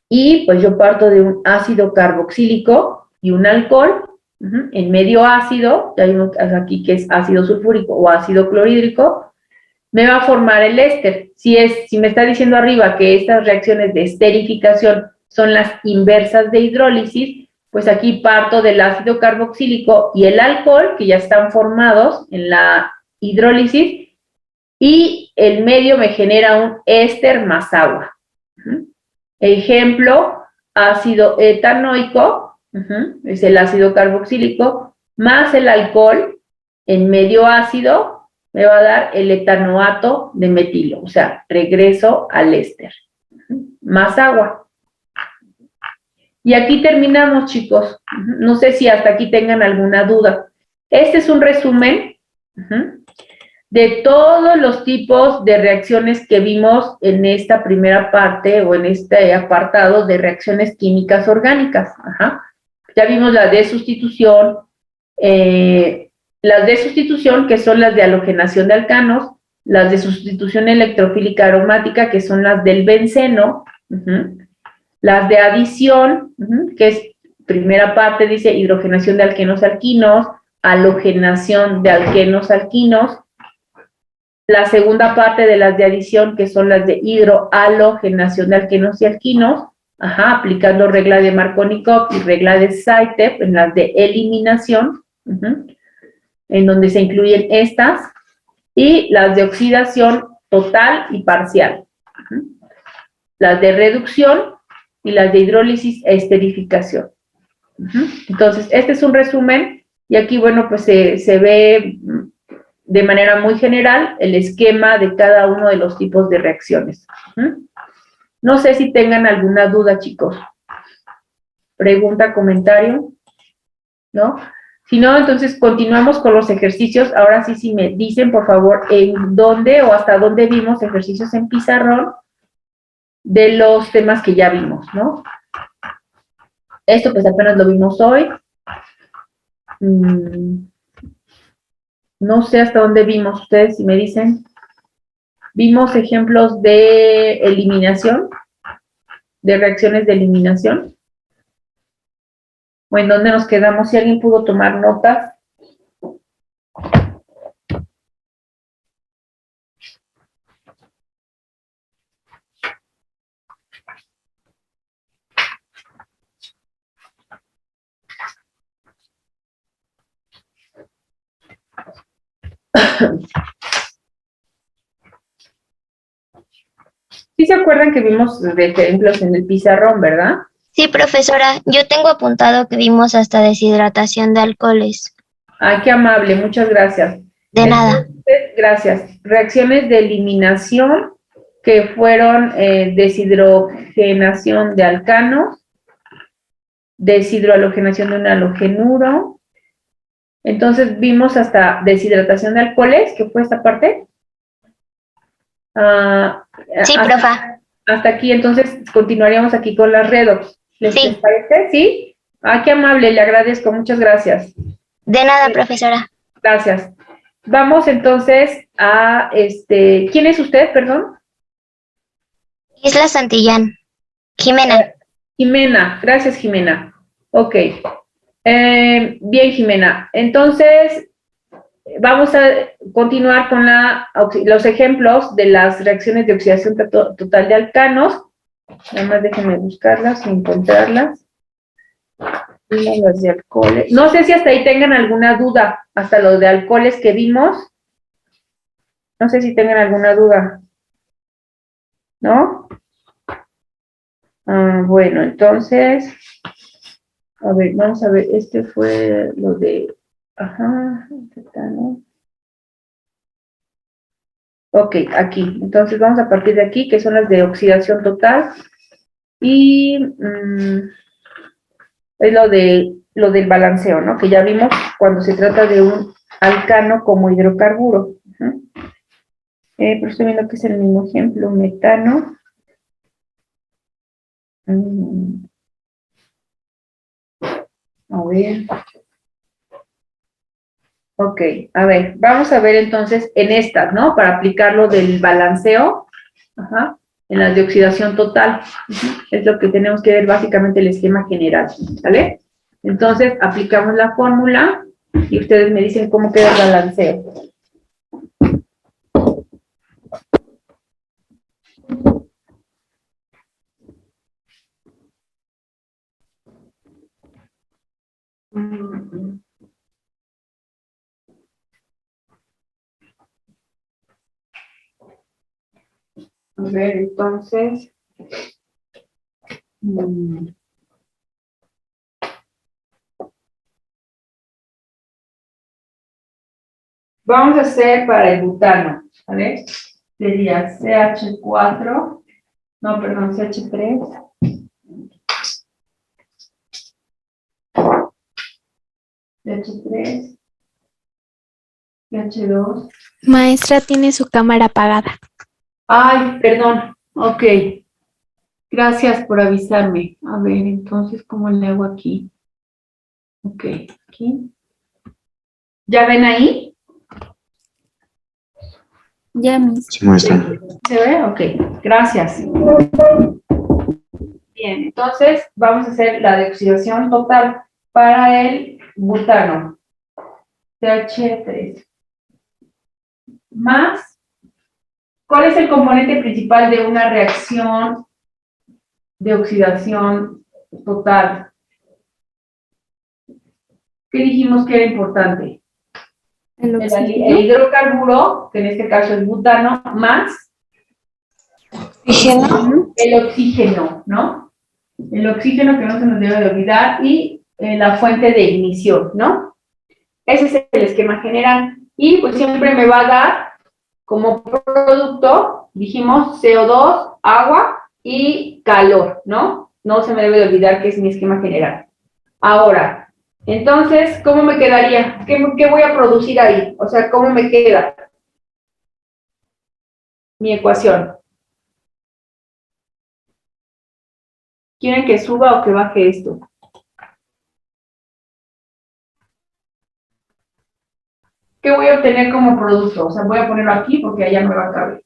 y pues yo parto de un ácido carboxílico y un alcohol, en medio ácido, ya vimos aquí que es ácido sulfúrico o ácido clorhídrico, me va a formar el éster. Si me está diciendo arriba que estas reacciones de esterificación son las inversas de hidrólisis, pues aquí parto del ácido carboxílico y el alcohol, que ya están formados en la hidrólisis, y el medio me genera un éster más agua. Ejemplo, ácido etanoico, es el ácido carboxílico, más el alcohol en medio ácido, me va a dar el etanoato de metilo, o sea, regreso al éster, más agua. Y aquí terminamos, chicos. No sé si hasta aquí tengan alguna duda. Este es un resumen de todos los tipos de reacciones que vimos en esta primera parte o en este apartado de reacciones químicas orgánicas. Ya vimos las de sustitución, que son las de halogenación de alcanos, las de sustitución electrofílica aromática, que son las del benceno, las de adición, que es primera parte, dice hidrogenación de alquenos alquinos, halogenación de alquenos alquinos. La segunda parte de las de adición, que son las de hidrohalogenación de alquenos y alquinos, aplicando regla de Markovnikov y regla de Zaitsev en las de eliminación. en donde se incluyen estas, y las de oxidación total y parcial. Las de reducción y las de hidrólisis e esterificación. Entonces, este es un resumen, y aquí, bueno, pues se ve de manera muy general el esquema de cada uno de los tipos de reacciones. No sé si tengan alguna duda, chicos. Pregunta, comentario, ¿no? Si no, entonces continuamos con los ejercicios. Ahora sí, si me dicen, por favor, en dónde o hasta dónde vimos ejercicios en pizarrón de los temas que ya vimos, ¿no? Esto pues apenas lo vimos hoy. No sé hasta dónde vimos ustedes, si me dicen. Vimos ejemplos de eliminación, de reacciones de eliminación. ¿O en dónde nos quedamos? Si alguien pudo tomar notas. Sí se acuerdan que vimos de ejemplos en el pizarrón, ¿verdad? Sí, profesora, yo tengo apuntado que vimos hasta deshidratación de alcoholes. Ay, qué amable, muchas gracias. De nada. Gracias. Reacciones de eliminación que fueron deshidrogenación de alcanos, deshidrohalogenación de un halogenuro. Entonces vimos hasta deshidratación de alcoholes, que fue esta parte. Sí, profa. Hasta aquí, entonces continuaríamos aquí con las redox. ¿Les parece? ¿Sí? Ah, qué amable, le agradezco, muchas gracias. De nada, profesora. Gracias. Vamos entonces a, ¿quién es usted, perdón? Isla Santillán. Jimena. Jimena, gracias, Jimena. Ok. Bien, Jimena. Entonces, vamos a continuar con los ejemplos de las reacciones de oxidación total de alcanos. Nada más déjenme buscarlas y encontrarlas. Las de alcoholes. No sé si hasta ahí tengan alguna duda, hasta lo de alcoholes que vimos. No sé si tengan alguna duda. ¿No? Bueno, entonces, a ver, vamos a ver, este fue lo de, ¿no? Ok, aquí, entonces vamos a partir de aquí, que son las de oxidación total, y es lo del balanceo, ¿no? Que ya vimos cuando se trata de un alcano como hidrocarburo. Pero estoy viendo que es el mismo ejemplo, metano. A ver. Ok, a ver, vamos a ver entonces en estas, ¿no? Para aplicar lo del balanceo, en las de oxidación total. Es lo que tenemos que ver básicamente el esquema general, ¿vale? Entonces, aplicamos la fórmula y ustedes me dicen cómo queda el balanceo. A ver, entonces, vamos a hacer para el butano, ¿vale? Sería CH4, no, perdón, CH3. CH3, CH2. Maestra, tiene su cámara apagada. Ay, perdón. Ok. Gracias por avisarme. A ver, entonces, ¿cómo le hago aquí? Ok, aquí. ¿Ya ven ahí? Ya, mis. Sí, maestra. ¿Se ve? Ok, gracias. Bien, entonces vamos a hacer la deoxidación total para el butano. CH3. Más, ¿cuál es el componente principal de una reacción de oxidación total? ¿Qué dijimos que era importante? el hidrocarburo, que en este caso es butano, más Oxígeno. el oxígeno, ¿no? El oxígeno que no se nos debe de olvidar y la fuente de ignición, ¿no? Ese es el esquema general. Y pues siempre me va a dar como producto, dijimos, CO2, agua y calor, ¿no? No se me debe de olvidar que es mi esquema general. Ahora, entonces, ¿cómo me quedaría? ¿Qué voy a producir ahí? O sea, ¿cómo me queda mi ecuación? ¿Quieren que suba o que baje esto? ¿Qué voy a obtener como producto? O sea, voy a ponerlo aquí porque allá me va a caber.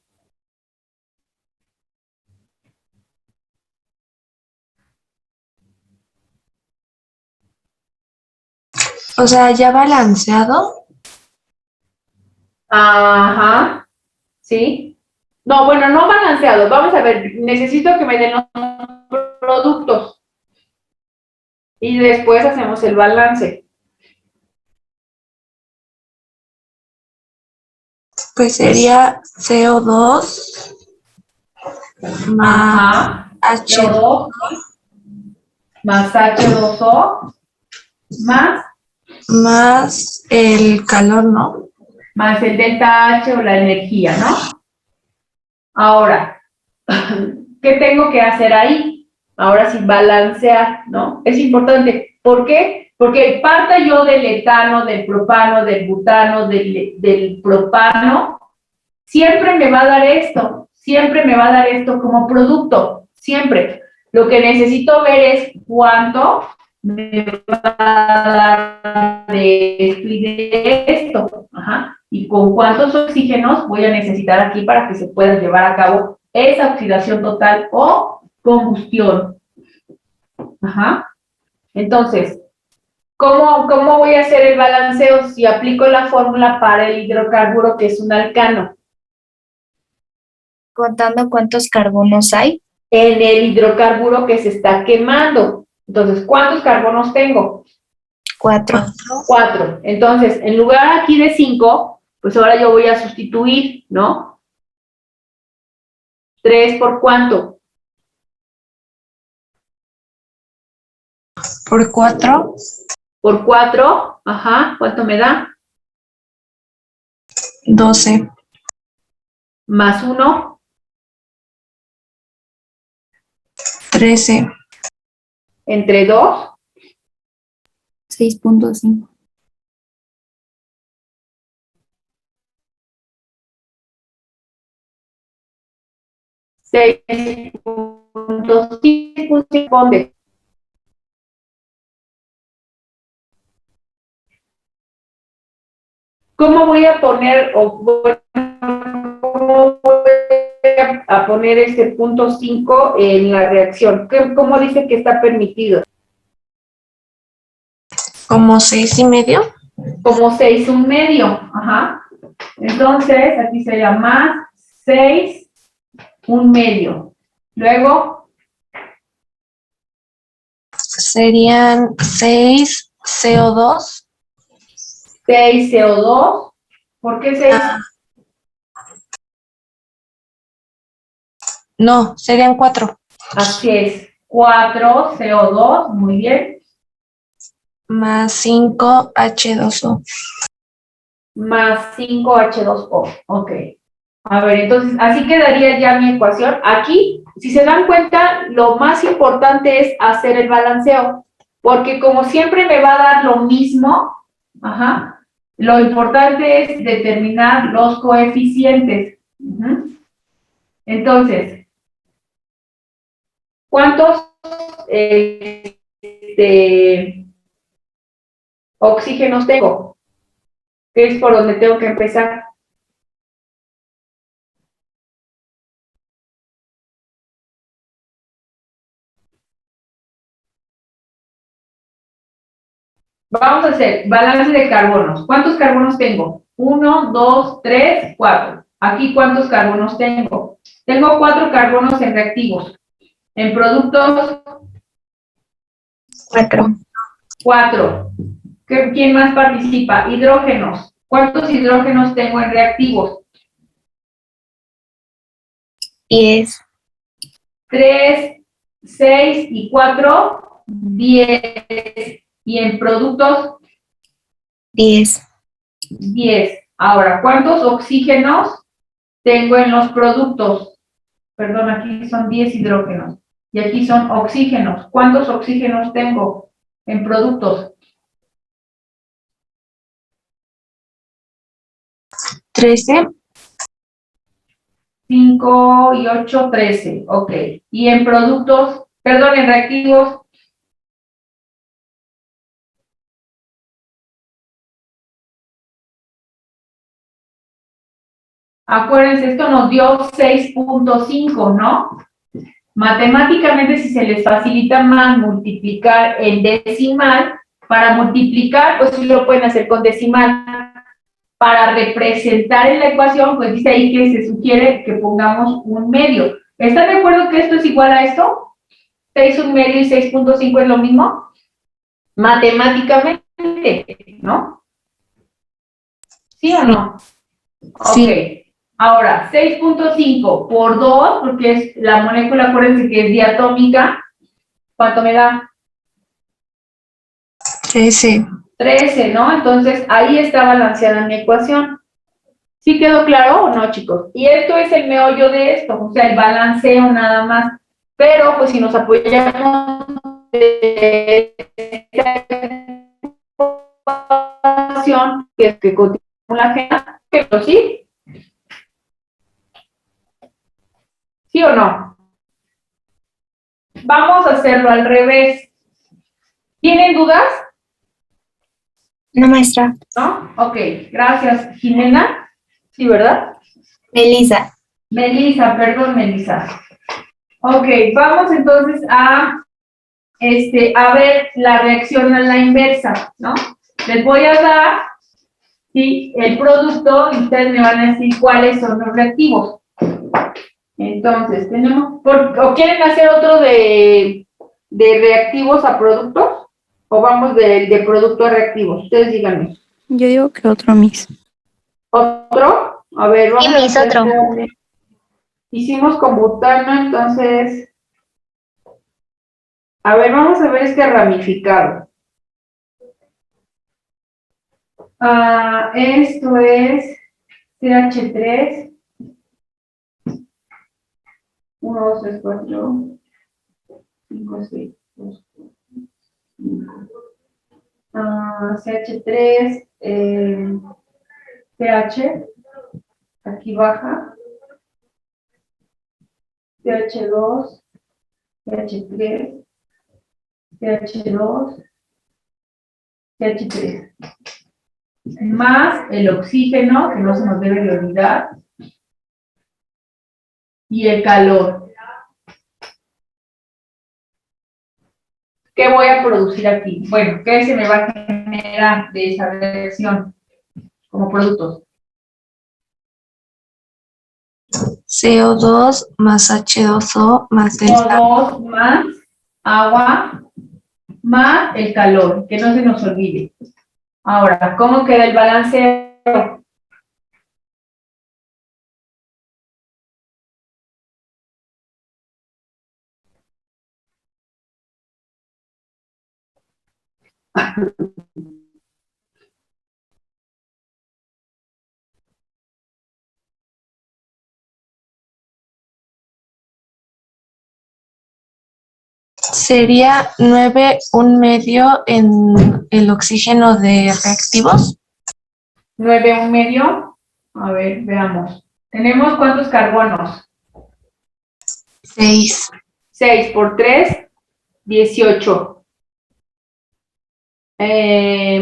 O sea, ya balanceado. Ajá, ¿sí? No, bueno, no balanceado. Vamos a ver, necesito que me den los productos. Y después hacemos el balance. Pues sería CO2 más H2 CO2 más H2O más el calor, ¿no? más el delta H o la energía, ¿no? Ahora, ¿qué tengo que hacer ahí? Ahora sí, balancear, ¿no? Es importante. ¿Por qué? Porque parta yo del etano, del propano, del butano, del propano, siempre me va a dar esto como producto, siempre. Lo que necesito ver es cuánto me va a dar de esto y de esto. Ajá. Y con cuántos oxígenos voy a necesitar aquí para que se pueda llevar a cabo esa oxidación total o combustión. Ajá. Entonces, ¿cómo voy a hacer el balanceo si aplico la fórmula para el hidrocarburo que es un alcano? Contando cuántos carbonos hay. En el hidrocarburo que se está quemando. Entonces, ¿cuántos carbonos tengo? 4. 4. Entonces, en lugar aquí de 5, pues ahora yo voy a sustituir, ¿no? 3 por cuánto? Por 4. Por 4, ajá, ¿cuánto me da? 12. Más 1, 13. entre 2, 6.5. 6.5 ¿dónde? ¿Cómo voy a poner, cómo voy a poner este punto 5 en la reacción? ¿Cómo dice que está permitido? Como 6,5. Como 6,1/2, ajá. Entonces, aquí sería más 6,1/2. Luego, Serían 6 CO2. 6 CO2. ¿Por qué 6? No, serían 4. Así es. 4 CO2, muy bien. Más 5 H2O. Más 5 H2O. Ok. A ver, entonces, así quedaría ya mi ecuación. Aquí, si se dan cuenta, lo más importante es hacer el balanceo, porque como siempre me va a dar lo mismo, ajá, lo importante es determinar los coeficientes. Entonces, ¿cuántos oxígenos tengo? ¿Qué es por donde tengo que empezar? Vamos a hacer balance de carbonos. ¿Cuántos carbonos tengo? 1, 2, 3, 4. Aquí, ¿cuántos carbonos tengo? Tengo 4 carbonos en reactivos. En productos, 4. 4. ¿Quién más participa? Hidrógenos. ¿Cuántos hidrógenos tengo en reactivos? 10. 3, 6 y 4, 10. ¿Y en productos? 10. 10. Ahora, ¿cuántos oxígenos tengo en los productos? Perdón, aquí son 10 hidrógenos. Y aquí son oxígenos. ¿Cuántos oxígenos tengo en productos? 13. 5 y 8, 13. Ok. ¿Y en productos? Perdón, en reactivos. Acuérdense, esto nos dio 6.5, ¿no? Matemáticamente, si se les facilita más multiplicar en decimal, para multiplicar, pues sí lo pueden hacer con decimal. Para representar en la ecuación, pues dice ahí que se sugiere que pongamos un medio. ¿Están de acuerdo que esto es igual a esto? 6 un medio y 6.5 es lo mismo. Matemáticamente, ¿no? ¿Sí o no? Sí. Ok. Ahora, 6.5 por 2, porque es la molécula, acuérdense que es diatómica. ¿Cuánto me da? 13. 13, ¿no? Entonces, ahí está balanceada mi ecuación. ¿Sí quedó claro o no, chicos? Y esto es el meollo de esto, o sea, el balanceo nada más. Pero, pues, si nos apoyamos de esta ecuación, que es que continúa la ajena, pero sí. ¿Sí o no? Vamos a hacerlo al revés. ¿Tienen dudas? No, maestra. ¿No? Ok, gracias. Jimena, ¿sí, verdad? Melissa. Melissa, perdón, Melissa. Ok, vamos entonces a ver la reacción a la inversa, ¿no? Les voy a dar, sí, el producto y ustedes me van a decir cuáles son los reactivos. Entonces, tenemos, ¿o quieren hacer otro de reactivos a productos? ¿O vamos de producto a reactivos? Ustedes díganme. Yo digo que otro Miss. ¿Otro? A ver, vamos Sí, a mis hacer otro. hicimos con butano, entonces, a ver, vamos a ver este ramificado. Esto es CH3, 1, 2, 3, 4, 5, 6, 2, 5. CH3, CH, aquí baja, CH2, CH3, CH2, CH3. Más el oxígeno, que no se nos debe de olvidar, y el calor. ¿Qué voy a producir aquí? Bueno, ¿qué se me va a generar de esa reacción como productos? CO2 más H2O más delta. CO2 más agua más el calor, que no se nos olvide. Ahora, ¿cómo queda el balanceo? Sería 9 un medio en el oxígeno de reactivos. 9 un medio. A ver, veamos. ¿Tenemos cuántos carbonos? 6. 6 por 3, 18.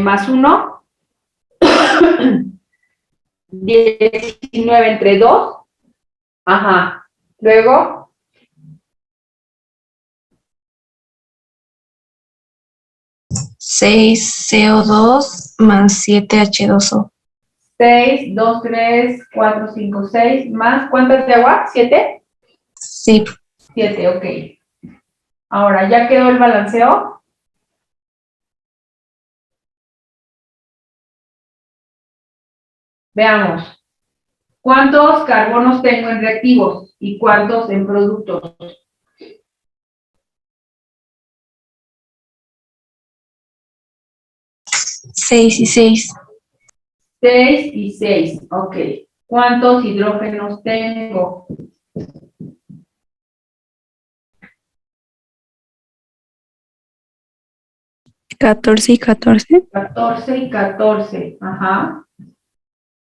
Más 1, 19 entre 2. Ajá. Luego, 6 CO2 más 7 H2O. 6, 2, 3, 4, 5, 6. Más, ¿cuántas de agua? 7. Sí. 7, ok. Ahora, ¿ya quedó el balanceo? Veamos. ¿Cuántos carbonos tengo en reactivos y cuántos en productos? 6 y 6. 6 y 6, ok. ¿Cuántos hidrógenos tengo? 14 y 14. 14 y 14, ajá.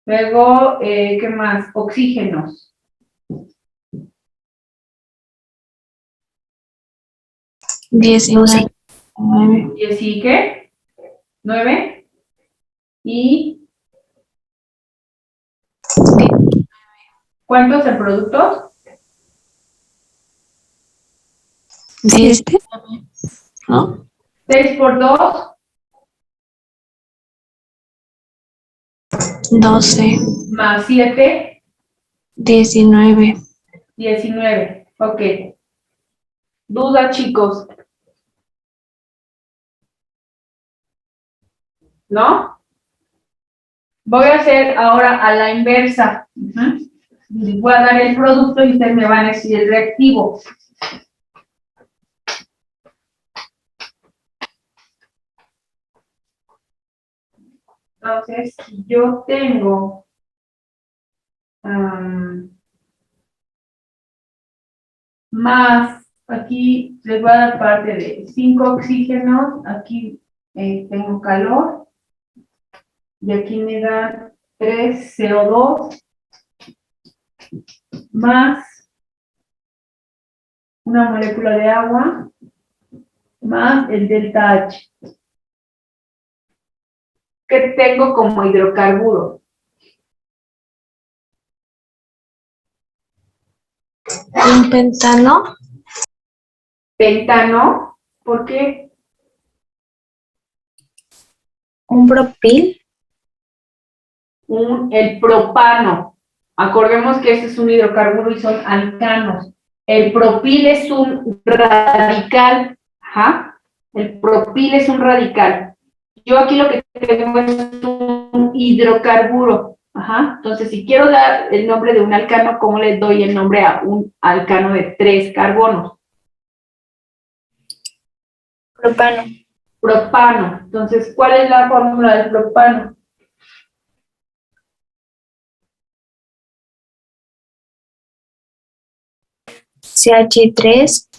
Luego, ¿qué más? Oxígenos. 19. 10 y ¿qué? 9. ¿Y cuántos en productos? 10. 7. ¿No? 6 por 2, 12. más 7, 19. 19. Ok. Duda, chicos. ¿No? Voy a hacer ahora a la inversa. Les voy a dar el producto y ustedes me van a decir el reactivo. Entonces, si yo tengo más, aquí les voy a dar parte de 5 oxígenos, aquí tengo calor, y aquí me dan 3 CO2 más una molécula de agua más el delta H. ¿Qué tengo como hidrocarburo? Un pentano. Pentano, ¿por qué? Un propil. El propano. Acordemos que este es un hidrocarburo y son alcanos. El propil es un radical. Ajá. El propil es un radical. Yo aquí lo que tengo es un hidrocarburo. Ajá. Entonces, si quiero dar el nombre de un alcano, ¿cómo le doy el nombre a un alcano de 3 carbonos? Propano. Propano. Entonces, ¿cuál es la fórmula del propano? CH3,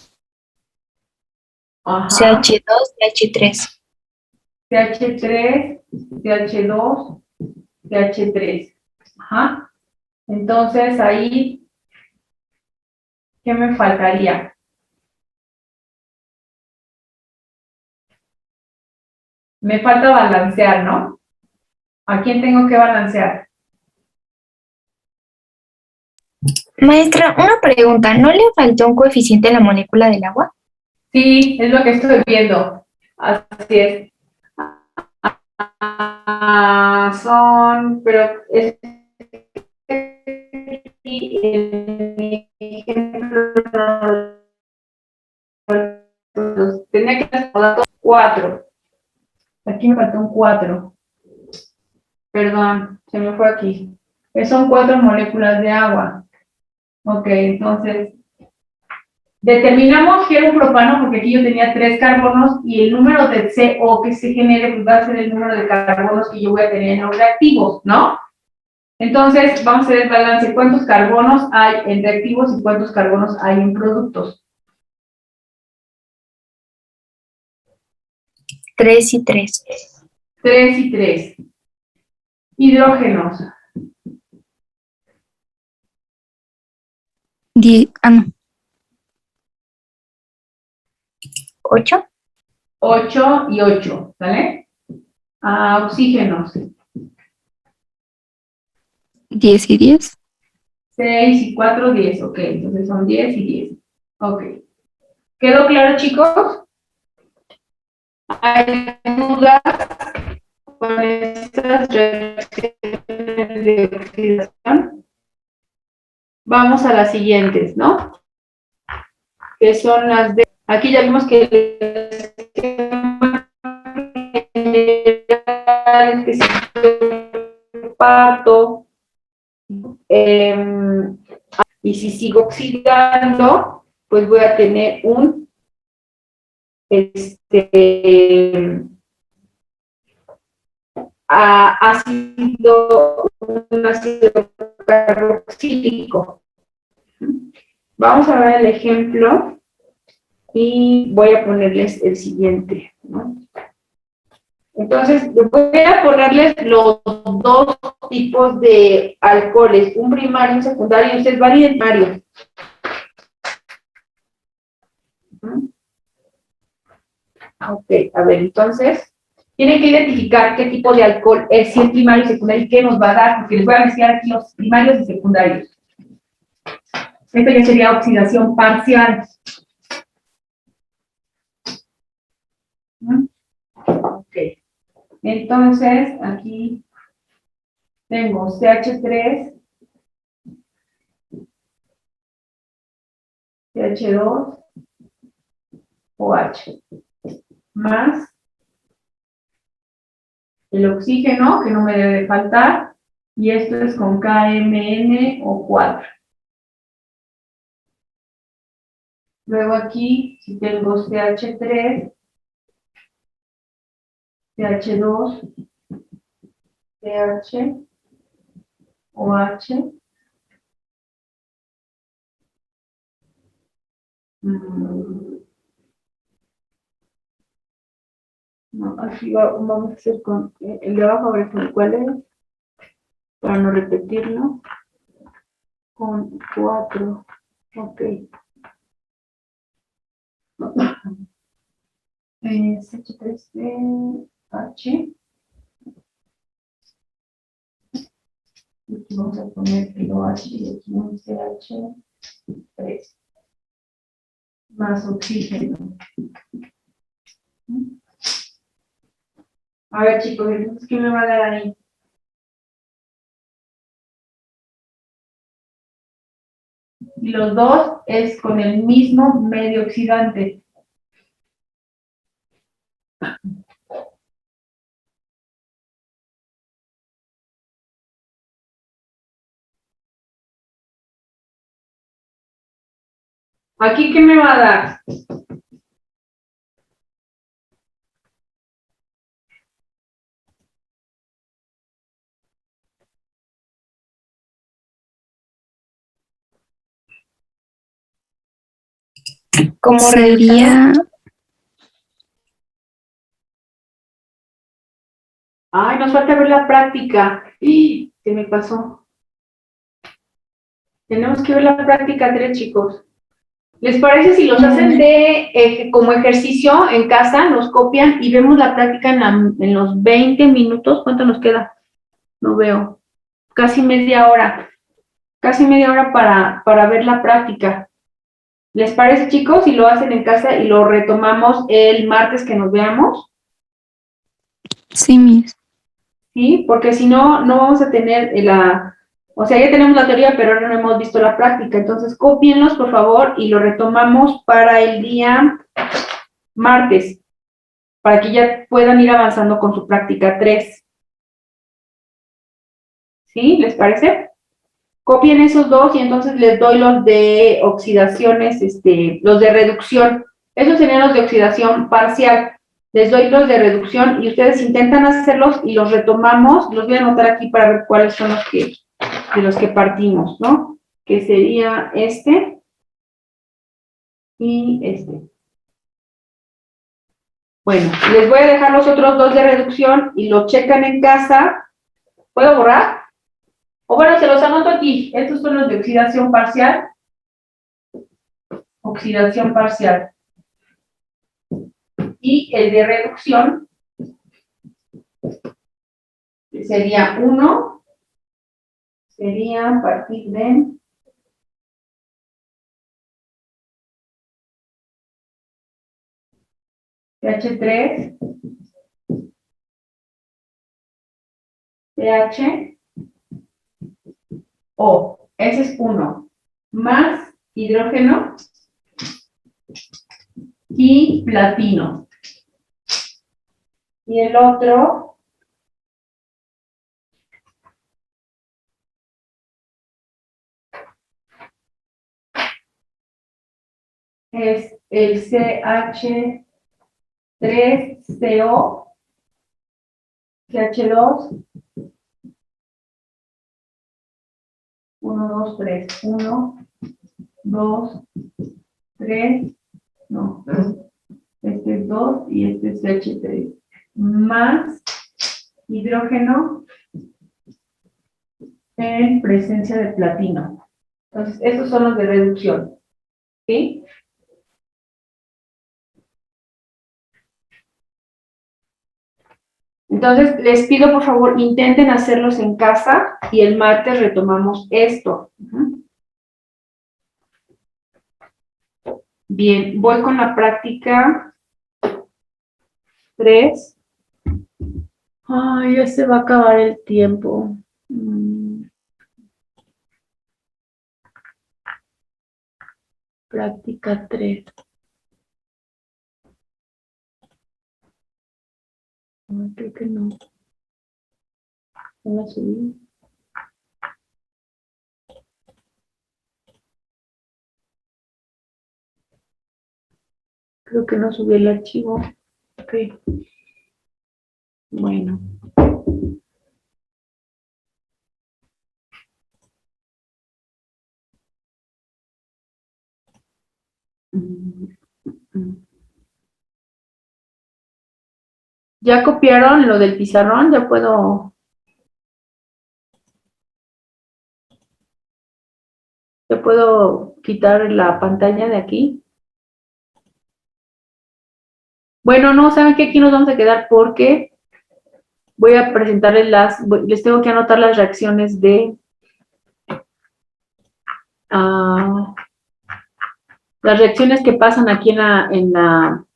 Ajá. CH2, CH3. CH3, CH2, CH3. Ajá. Entonces, ahí, ¿qué me faltaría? Me falta balancear, ¿no? ¿A quién tengo que balancear? Maestra, una pregunta, ¿no le faltó un coeficiente en la molécula del agua? Sí, es lo que estoy viendo. Así es. Pero es en mi ejemplo tenía que hacer 4. Aquí me faltó un 4. Perdón, se me fue aquí. Son 4 moléculas de agua. Ok, entonces, determinamos que era un propano porque aquí yo tenía 3 carbonos y el número de CO que se genere pues va a ser el número de carbonos que yo voy a tener en los reactivos, ¿no? Entonces, vamos a hacer el balance. ¿Cuántos carbonos hay en reactivos y cuántos carbonos hay en productos? 3 y 3. 3 y 3. Hidrógenos. 10. Ah, no. 8. 8 y 8, ¿vale? Oxígenos. 10 y 10. 6 y 4, 10. Ok, entonces son 10 y 10. Ok. ¿Quedó claro, chicos? ¿Hay dudas con estas reacciones de oxidación? Vamos a las siguientes, ¿no? Que son las de... Aquí ya vimos que el fosfato, y si sigo oxidando, pues voy a tener un un ácido carboxílico. Vamos a ver el ejemplo y voy a ponerles el siguiente, ¿no? Entonces, voy a ponerles los dos tipos de alcoholes, un primario y un secundario, y ustedes van a ir en primario. Ok, a ver, entonces, tienen que identificar qué tipo de alcohol es, si es primario y secundario, y qué nos va a dar, porque les voy a mezclar aquí los primarios y secundarios. Esto ya sería oxidación parcial. Ok. Entonces, aquí tengo CH3, CH2, OH, más el oxígeno, que no me debe faltar, y esto es con KMnO4. Luego aquí, si tengo CH3, CH2, CH, OH, no, aquí vamos a hacer con el de abajo, a ver con cuál es, para no repetirlo, con 4, ok. CH3H, aquí vamos a poner el OH y aquí un CH3, más oxígeno. A ver, chicos, entonces, ¿qué me va a dar ahí? Y los dos es con el mismo medio oxidante. ¿Aquí qué me va a dar? Como Sería, Ay, nos falta ver la práctica. ¡Ih! Se me pasó. Tenemos que ver la práctica 3, chicos. ¿Les parece si los hacen como ejercicio en casa, nos copian y vemos la práctica en los 20 minutos? ¿Cuánto nos queda? No veo. Casi media hora. Casi media hora para ver la práctica. ¿Les parece, chicos? Si lo hacen en casa y lo retomamos el martes que nos veamos. sí, mis. ¿Sí? Porque si no, no vamos a tener o sea, ya tenemos la teoría, pero ahora no hemos visto la práctica. Entonces, cópienlos, por favor, y lo retomamos para el día martes, para que ya puedan ir avanzando con su práctica 3. ¿Sí? ¿Les parece? Copien esos dos y entonces les doy los de oxidaciones, los de reducción. Esos serían los de oxidación parcial. Les doy los de reducción y ustedes intentan hacerlos y los retomamos. Los voy a anotar aquí para ver cuáles son de los que partimos, ¿no? Que sería este y este. Bueno, les voy a dejar los otros dos de reducción y lo checan en casa. ¿Puedo borrar? O bueno, se los anoto aquí. Estos son los de oxidación parcial. Oxidación parcial. Y el de reducción sería 1, sería a partir de CH3, CH, O. Ese es 1. Más hidrógeno y platino. Y el otro es el CH3CO, CH2, 1, 2, 3, 1, 2, 3, no, este es 2 y este es CH3, más hidrógeno en presencia de platino. Entonces, estos son los de reducción, ¿sí? Entonces, les pido, por favor, intenten hacerlos en casa y el martes retomamos esto. Bien, voy con la práctica 3. Ay, ya se va a acabar el tiempo. Práctica 3. No, creo que no. No la subí. Creo que no subí el archivo. Ok. Bueno. ¿Ya copiaron lo del pizarrón? Ya puedo quitar la pantalla de aquí. Bueno, no, ¿saben qué? Aquí nos vamos a quedar porque voy a presentarles les tengo que anotar las reacciones de las reacciones que pasan aquí en la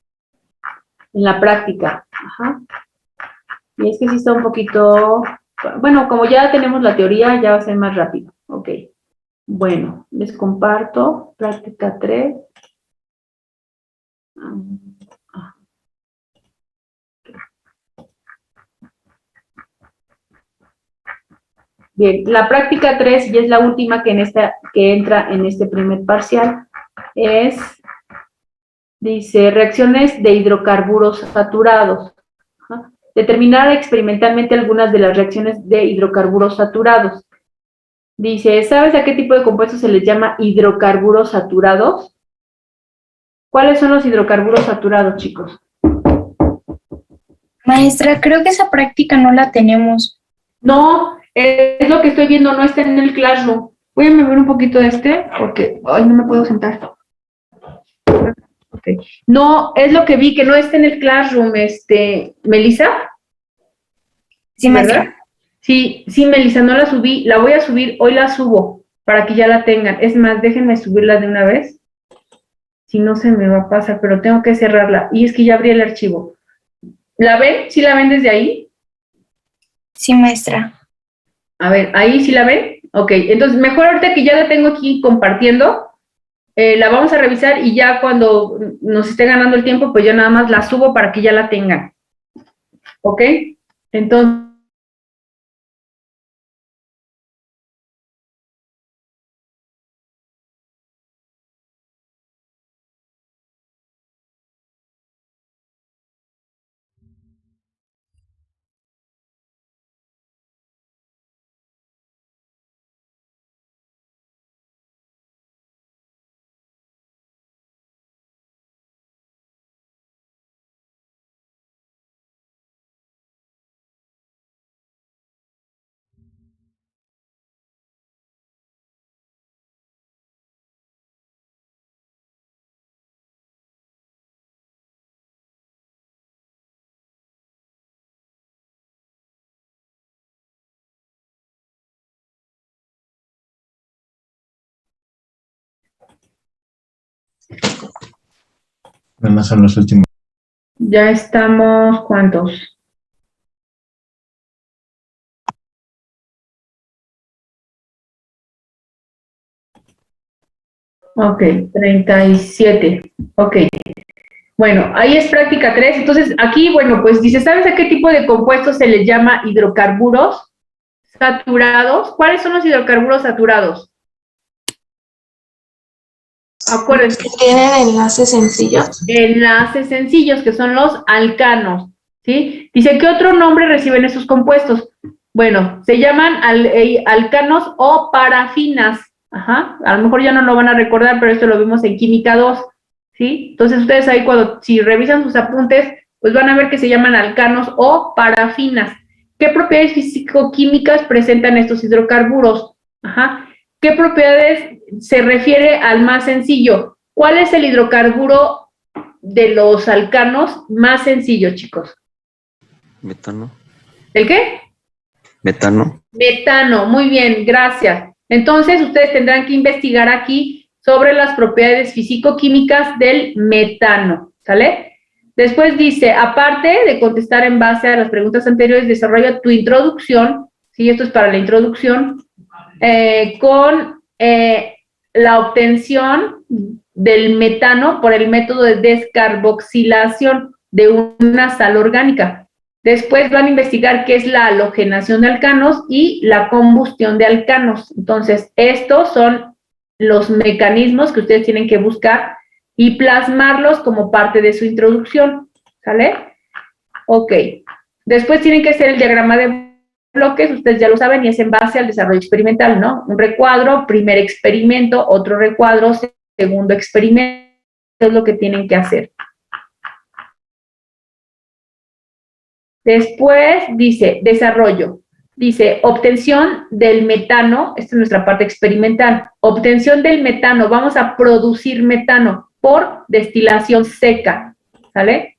práctica. Ajá. Y es que sí está un poquito, bueno, como ya tenemos la teoría, ya va a ser más rápido. Ok. Bueno, les comparto práctica 3. Bien, la práctica 3, y es la última que entra en este primer parcial, dice, reacciones de hidrocarburos saturados. Ajá. Determinar experimentalmente algunas de las reacciones de hidrocarburos saturados. Dice, ¿sabes a qué tipo de compuestos se les llama hidrocarburos saturados? ¿Cuáles son los hidrocarburos saturados, chicos? Maestra, creo que esa práctica no la tenemos. No, es lo que estoy viendo, no está en el Classroom. Voy a mover un poquito porque hoy no me puedo sentar. Okay. No, es lo que vi, que no está en el Classroom, Melissa. Sí, maestra. ¿Verdad? Sí, Melissa, no la subí, la voy a subir, hoy la subo, para que ya la tengan. Es más, déjenme subirla de una vez. Si no se me va a pasar, pero tengo que cerrarla. Y es que ya abrí el archivo. ¿La ven? ¿Sí la ven desde ahí? Sí, maestra. A ver, ¿ahí sí la ven? Ok, entonces mejor ahorita que ya la tengo aquí compartiendo, la vamos a revisar y ya cuando nos esté ganando el tiempo, pues yo nada más la subo para que ya la tengan. ¿Ok? Entonces, Nada más son los últimos. ya estamos, ¿cuántos? Ok, 37. Ok. Bueno, ahí es práctica 3. Entonces, aquí, bueno, pues dice, ¿sabes a qué tipo de compuestos se les llama hidrocarburos saturados? ¿Cuáles son los hidrocarburos saturados? Acuérdense. Que tienen enlaces sencillos. Enlaces sencillos, que son los alcanos, ¿sí? Dice, ¿qué otro nombre reciben esos compuestos? Bueno, se llaman alcanos o parafinas. Ajá, a lo mejor ya no lo van a recordar, pero esto lo vimos en Química 2, ¿sí? Entonces ustedes ahí si revisan sus apuntes, pues van a ver que se llaman alcanos o parafinas. ¿Qué propiedades físico-químicas presentan estos hidrocarburos? Ajá. ¿Qué propiedades se refiere al más sencillo? ¿Cuál es el hidrocarburo de los alcanos más sencillo, chicos? Metano. ¿El qué? Metano. Metano, muy bien, gracias. Entonces, ustedes tendrán que investigar aquí sobre las propiedades físico-químicas del metano, ¿sale? Después dice, aparte de contestar en base a las preguntas anteriores, desarrolla tu introducción, ¿sí? Esto es para la introducción, con la obtención del metano por el método de descarboxilación de una sal orgánica. Después van a investigar qué es la halogenación de alcanos y la combustión de alcanos. Entonces, estos son los mecanismos que ustedes tienen que buscar y plasmarlos como parte de su introducción, ¿sale? Ok. Después tienen que hacer el diagrama de bloques, ustedes ya lo saben, y es en base al desarrollo experimental, ¿no? Un recuadro, primer experimento, otro recuadro, segundo experimento, es lo que tienen que hacer. Después dice, desarrollo. Dice, obtención del metano, esta es nuestra parte experimental, obtención del metano, vamos a producir metano por destilación seca, ¿sale?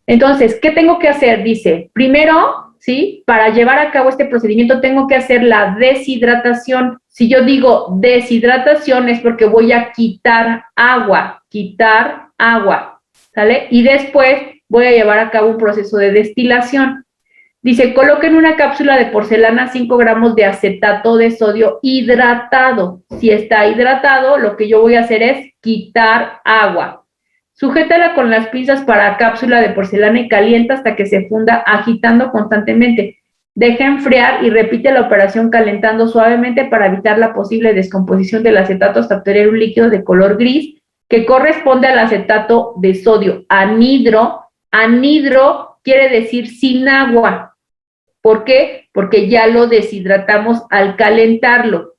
Entonces, ¿qué tengo que hacer? Dice, primero, ¿sí? Para llevar a cabo este procedimiento tengo que hacer la deshidratación. Si yo digo deshidratación es porque voy a quitar agua, ¿sale? Y después voy a llevar a cabo un proceso de destilación. Dice, coloquen una cápsula de porcelana 5 gramos de acetato de sodio hidratado. Si está hidratado, lo que yo voy a hacer es quitar agua. Sujétala con las pinzas para cápsula de porcelana y calienta hasta que se funda, agitando constantemente. Deja enfriar y repite la operación calentando suavemente para evitar la posible descomposición del acetato hasta obtener un líquido de color gris que corresponde al acetato de sodio. Anhidro quiere decir sin agua. ¿Por qué? Porque ya lo deshidratamos al calentarlo,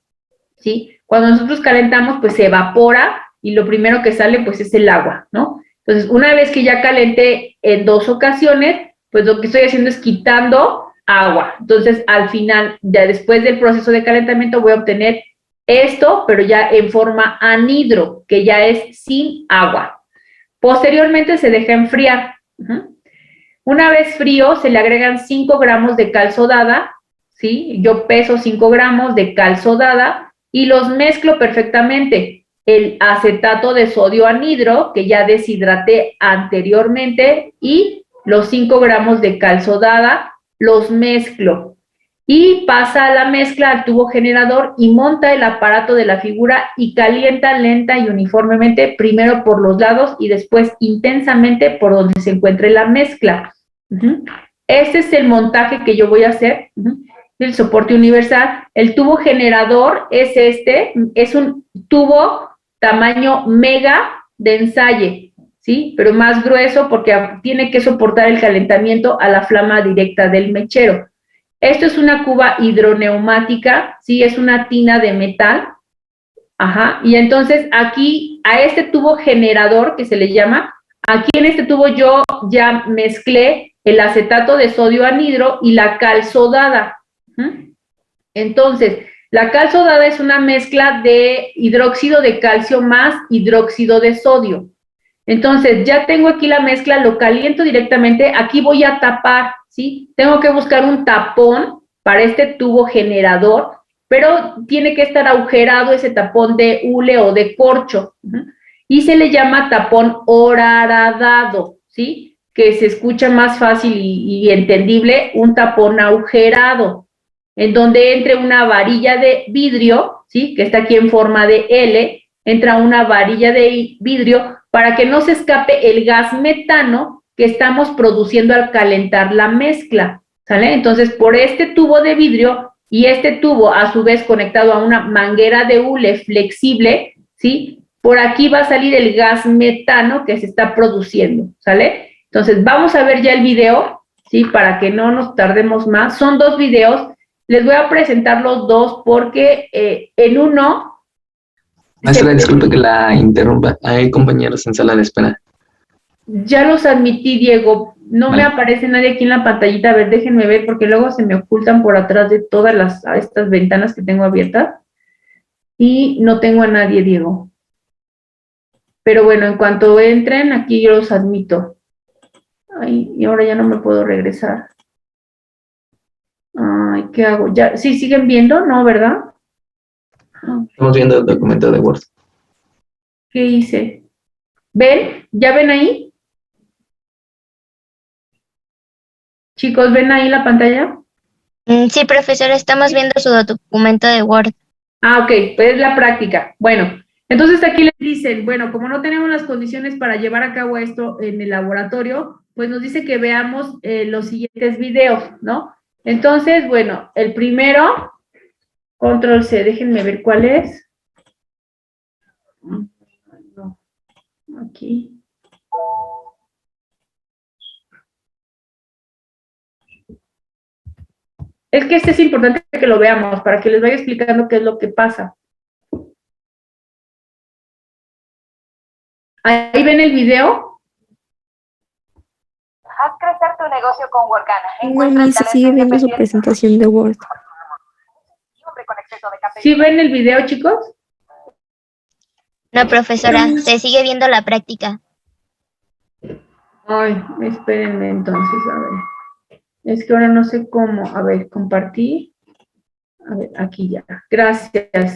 ¿sí? Cuando nosotros calentamos, pues se evapora y lo primero que sale, pues es el agua, ¿no? Entonces, una vez que ya calenté en 2 ocasiones, pues lo que estoy haciendo es quitando agua. Entonces, al final, ya después del proceso de calentamiento, voy a obtener esto, pero ya en forma anhidro, que ya es sin agua. Posteriormente se deja enfriar. Una vez frío, se le agregan 5 gramos de cal sodada, ¿sí? Yo peso 5 gramos de cal sodada y los mezclo perfectamente. El acetato de sodio anhidro, que ya deshidraté anteriormente, y los 5 gramos de cal sodada, los mezclo. Y pasa a la mezcla al tubo generador y monta el aparato de la figura y calienta lenta y uniformemente, primero por los lados y después intensamente por donde se encuentre la mezcla. Este es el montaje que yo voy a hacer. El soporte universal. El tubo generador es es un tubo tamaño mega de ensayo, ¿sí? Pero más grueso porque tiene que soportar el calentamiento a la flama directa del mechero. Esto es una cuba hidroneumática, ¿sí? Es una tina de metal. Ajá. Y entonces aquí, a este tubo generador que se le llama, aquí en este tubo yo ya mezclé el acetato de sodio anhidro y la cal sodada. Entonces, la cal sodada es una mezcla de hidróxido de calcio más hidróxido de sodio. Entonces, ya tengo aquí la mezcla, lo caliento directamente, aquí voy a tapar, ¿sí? Tengo que buscar un tapón para este tubo generador, pero tiene que estar agujerado ese tapón de hule o de corcho, y se le llama tapón horadado, ¿sí? Que se escucha más fácil y entendible, un tapón agujerado, en donde entre una varilla de vidrio, ¿sí? Que está aquí en forma de L, entra una varilla de vidrio para que no se escape el gas metano que estamos produciendo al calentar la mezcla, ¿sale? Entonces, por este tubo de vidrio y este tubo, a su vez, conectado a una manguera de hule flexible, ¿sí? por aquí va a salir el gas metano que se está produciendo, ¿sale? Entonces, vamos a ver ya el video, ¿sí? Para que no nos tardemos más. Son 2 videos. Les voy a presentar los 2 porque en uno... Maestra, disculpe que la interrumpa. Hay compañeros en sala de espera. Ya los admití, Diego. No me aparece nadie aquí en la pantallita. A ver, déjenme ver porque luego se me ocultan por atrás de todas estas ventanas que tengo abiertas. Y no tengo a nadie, Diego. Pero bueno, en cuanto entren, aquí yo los admito. Ay, y ahora ya no me puedo regresar. Ay, ¿qué hago? ¿Ya? ¿Sí siguen viendo? ¿No, verdad? Estamos viendo el documento de Word. ¿Qué hice? ¿Ven? ¿Ya ven ahí? Chicos, ¿ven ahí la pantalla? Sí, profesora, estamos viendo su documento de Word. Ah, ok, pues es la práctica. Bueno, entonces aquí les dicen, bueno, como no tenemos las condiciones para llevar a cabo esto en el laboratorio, pues nos dice que veamos los siguientes videos, ¿no? Entonces, bueno, el primero, control C, déjenme ver cuál es. No, aquí. Es que este es importante que lo veamos para que les vaya explicando qué es lo que pasa. ¿Ahí ven el video? Haz crecer tu negocio con Workana. No, Miss, sigue viendo su presentación de Word. ¿Sí ven el video, chicos? No, profesora, se sigue viendo la práctica. Ay, espérenme entonces, a ver. Es que ahora no sé cómo. A ver, compartí. A ver, aquí ya. Gracias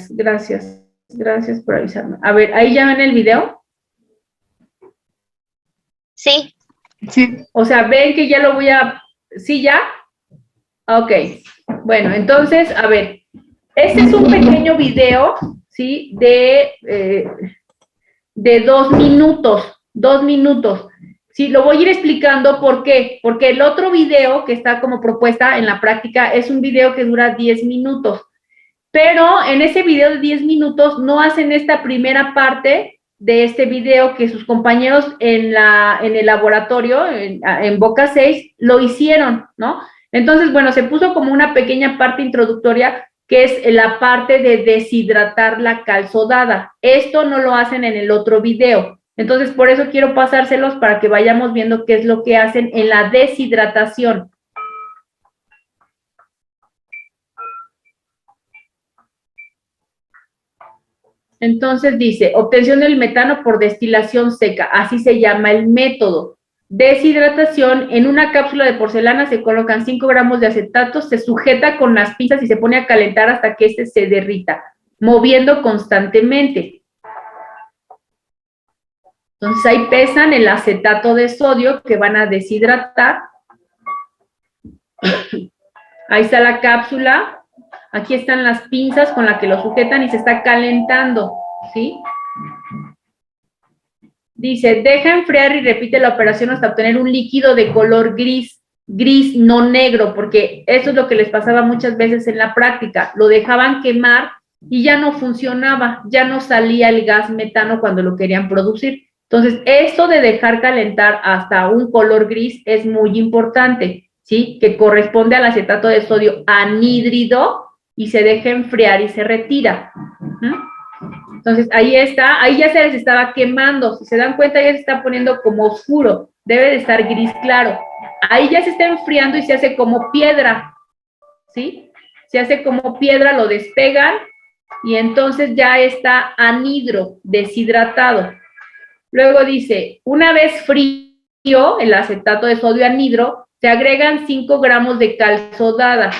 por avisarme. A ver, ¿ahí ya ven el video? Sí. Sí. O sea, ven que ya lo voy a... ¿Sí ya? Ok. Bueno, entonces, a ver. Este es un pequeño video, ¿sí? De 2 minutos. 2 minutos. Sí, lo voy a ir explicando por qué. Porque el otro video que está como propuesta en la práctica es un video que dura 10 minutos. Pero en ese video de 10 minutos no hacen esta primera parte de este video que sus compañeros en el laboratorio, en Boca 6, lo hicieron, ¿no? Entonces, bueno, se puso como una pequeña parte introductoria que es la parte de deshidratar la cal sodada. Esto no lo hacen en el otro video. Entonces, por eso quiero pasárselos para que vayamos viendo qué es lo que hacen en la deshidratación. Entonces dice, obtención del metano por destilación seca, así se llama el método. Deshidratación, en una cápsula de porcelana se colocan 5 gramos de acetato, se sujeta con las pinzas y se pone a calentar hasta que este se derrita, moviendo constantemente. Entonces ahí pesan el acetato de sodio que van a deshidratar. Ahí está la cápsula. Aquí están las pinzas con las que lo sujetan y se está calentando, ¿sí? Dice, deja enfriar y repite la operación hasta obtener un líquido de color gris, no negro, porque eso es lo que les pasaba muchas veces en la práctica. Lo dejaban quemar y ya no funcionaba, ya no salía el gas metano cuando lo querían producir. Entonces, esto de dejar calentar hasta un color gris es muy importante, ¿sí? Que corresponde al acetato de sodio anhídrido y se deja enfriar y se retira. Entonces, ahí está, ahí ya se les estaba quemando. Si se dan cuenta, ya se está poniendo como oscuro. Debe de estar gris claro. Ahí ya se está enfriando y se hace como piedra, ¿sí? Se hace como piedra, lo despegan y entonces ya está anhidro, deshidratado. Luego dice, una vez frío el acetato de sodio anhidro, se agregan 5 gramos de cal sodada.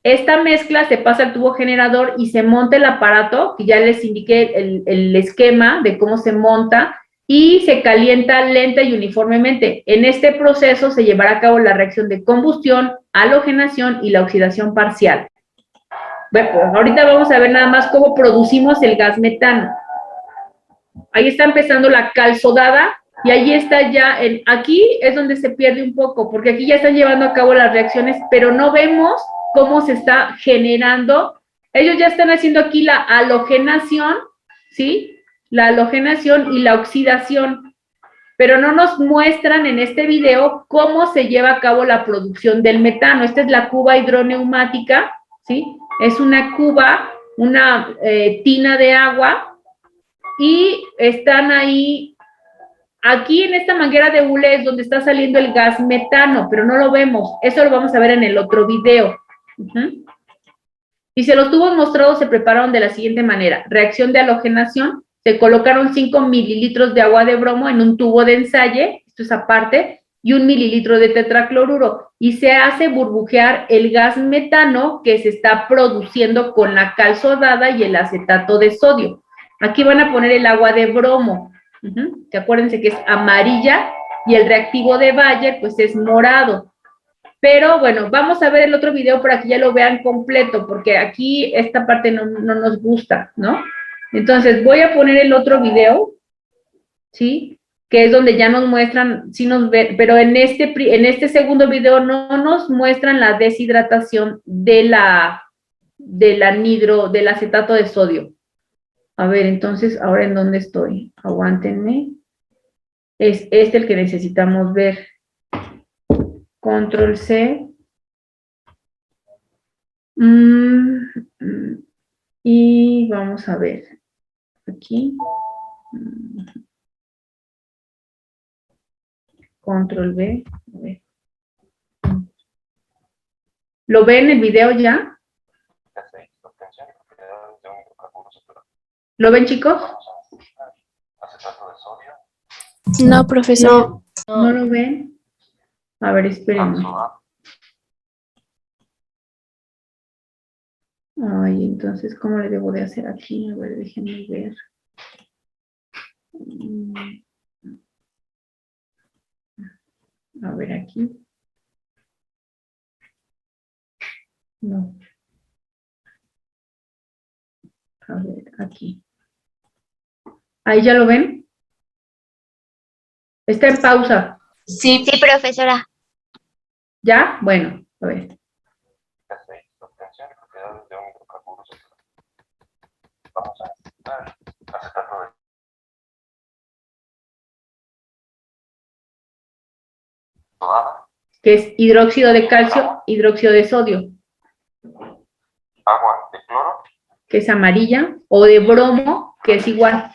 Esta mezcla se pasa al tubo generador y se monta el aparato, que ya les indiqué el esquema de cómo se monta, y se calienta lenta y uniformemente. En este proceso se llevará a cabo la reacción de combustión, halogenación y la oxidación parcial. Bueno, pues ahorita vamos a ver nada más cómo producimos el gas metano. Ahí está empezando la cal sodada y ahí está ya, aquí es donde se pierde un poco, porque aquí ya están llevando a cabo las reacciones, pero no vemos cómo se está generando. Ellos ya están haciendo aquí la halogenación, ¿sí? la halogenación y la oxidación, pero no nos muestran en este video cómo se lleva a cabo la producción del metano. Esta es la cuba hidroneumática, ¿sí? Es una cuba, una tina de agua, y están ahí, aquí en esta manguera de hule es donde está saliendo el gas metano, pero no lo vemos, eso lo vamos a ver en el otro video. Dice, los tubos mostrados se prepararon de la siguiente manera: reacción de halogenación, se colocaron 5 mililitros de agua de bromo en un tubo de ensayo, esto es aparte, y 1 mililitro de tetracloruro, y se hace burbujear el gas metano que se está produciendo con la cal sodada y el acetato de sodio. Aquí van a poner el agua de bromo, que acuérdense que es amarilla, y el reactivo de Bayer pues es morado. Pero bueno, vamos a ver el otro video para que ya lo vean completo, porque aquí esta parte no nos gusta, ¿no? Entonces, voy a poner el otro video, ¿sí? Que es donde ya nos muestran, sí nos ve, pero en este segundo video no nos muestran la deshidratación del acetato de sodio. A ver, entonces, ¿ahora en dónde estoy? Aguántenme. Es este el que necesitamos ver. Control C. Y vamos a ver. Aquí. Control B. A ver. ¿Lo ven el video ya? ¿Lo ven, chicos? No, profesor. ¿No lo ven? A ver, espérenme. Ay, entonces, ¿cómo le debo de hacer aquí? A ver, déjenme ver. A ver, aquí. No. A ver, aquí. ¿Ahí ya lo ven? Está en pausa. Sí, profesora. ¿Ya? Bueno, a ver. Que es hidróxido de calcio, hidróxido de sodio. Agua de cloro, que es amarilla, o de bromo, que es igual.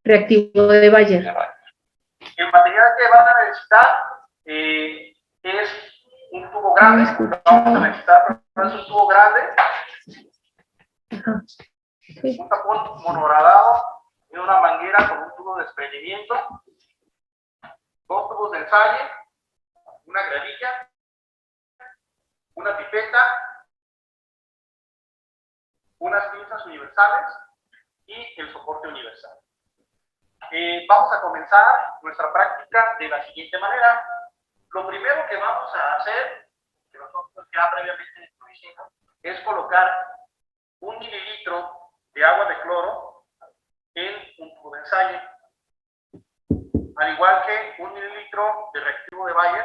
Reactivo de Bayer. el material que van a necesitar es un tubo grande. Vamos a necesitar un tubo grande, Sí. un tapón monoradado y una manguera con un tubo de desprendimiento, 2 tubos de ensayo, una granilla, una pipeta, unas pinzas universales y el soporte universal. Vamos a comenzar nuestra práctica de la siguiente manera. Lo primero que vamos a hacer, que nosotros ya previamente lo hicimos, es colocar 1 mililitro de agua de cloro en un tubo de ensayo, al igual que 1 mililitro de reactivo de Bayer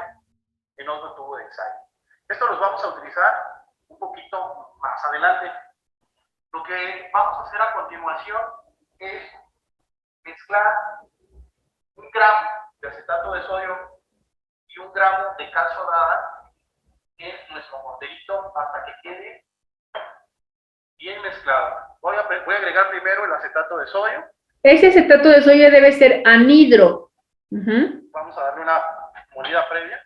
en otro tubo de ensayo. Esto los vamos a utilizar un poquito más adelante. Lo que vamos a hacer a continuación es mezclar 1 gramo de acetato de sodio y 1 gramo de cal sodada en nuestro morterito hasta que quede bien mezclado. Voy a agregar primero el acetato de sodio. Ese acetato de sodio debe ser anhidro. Vamos a darle una molida previa.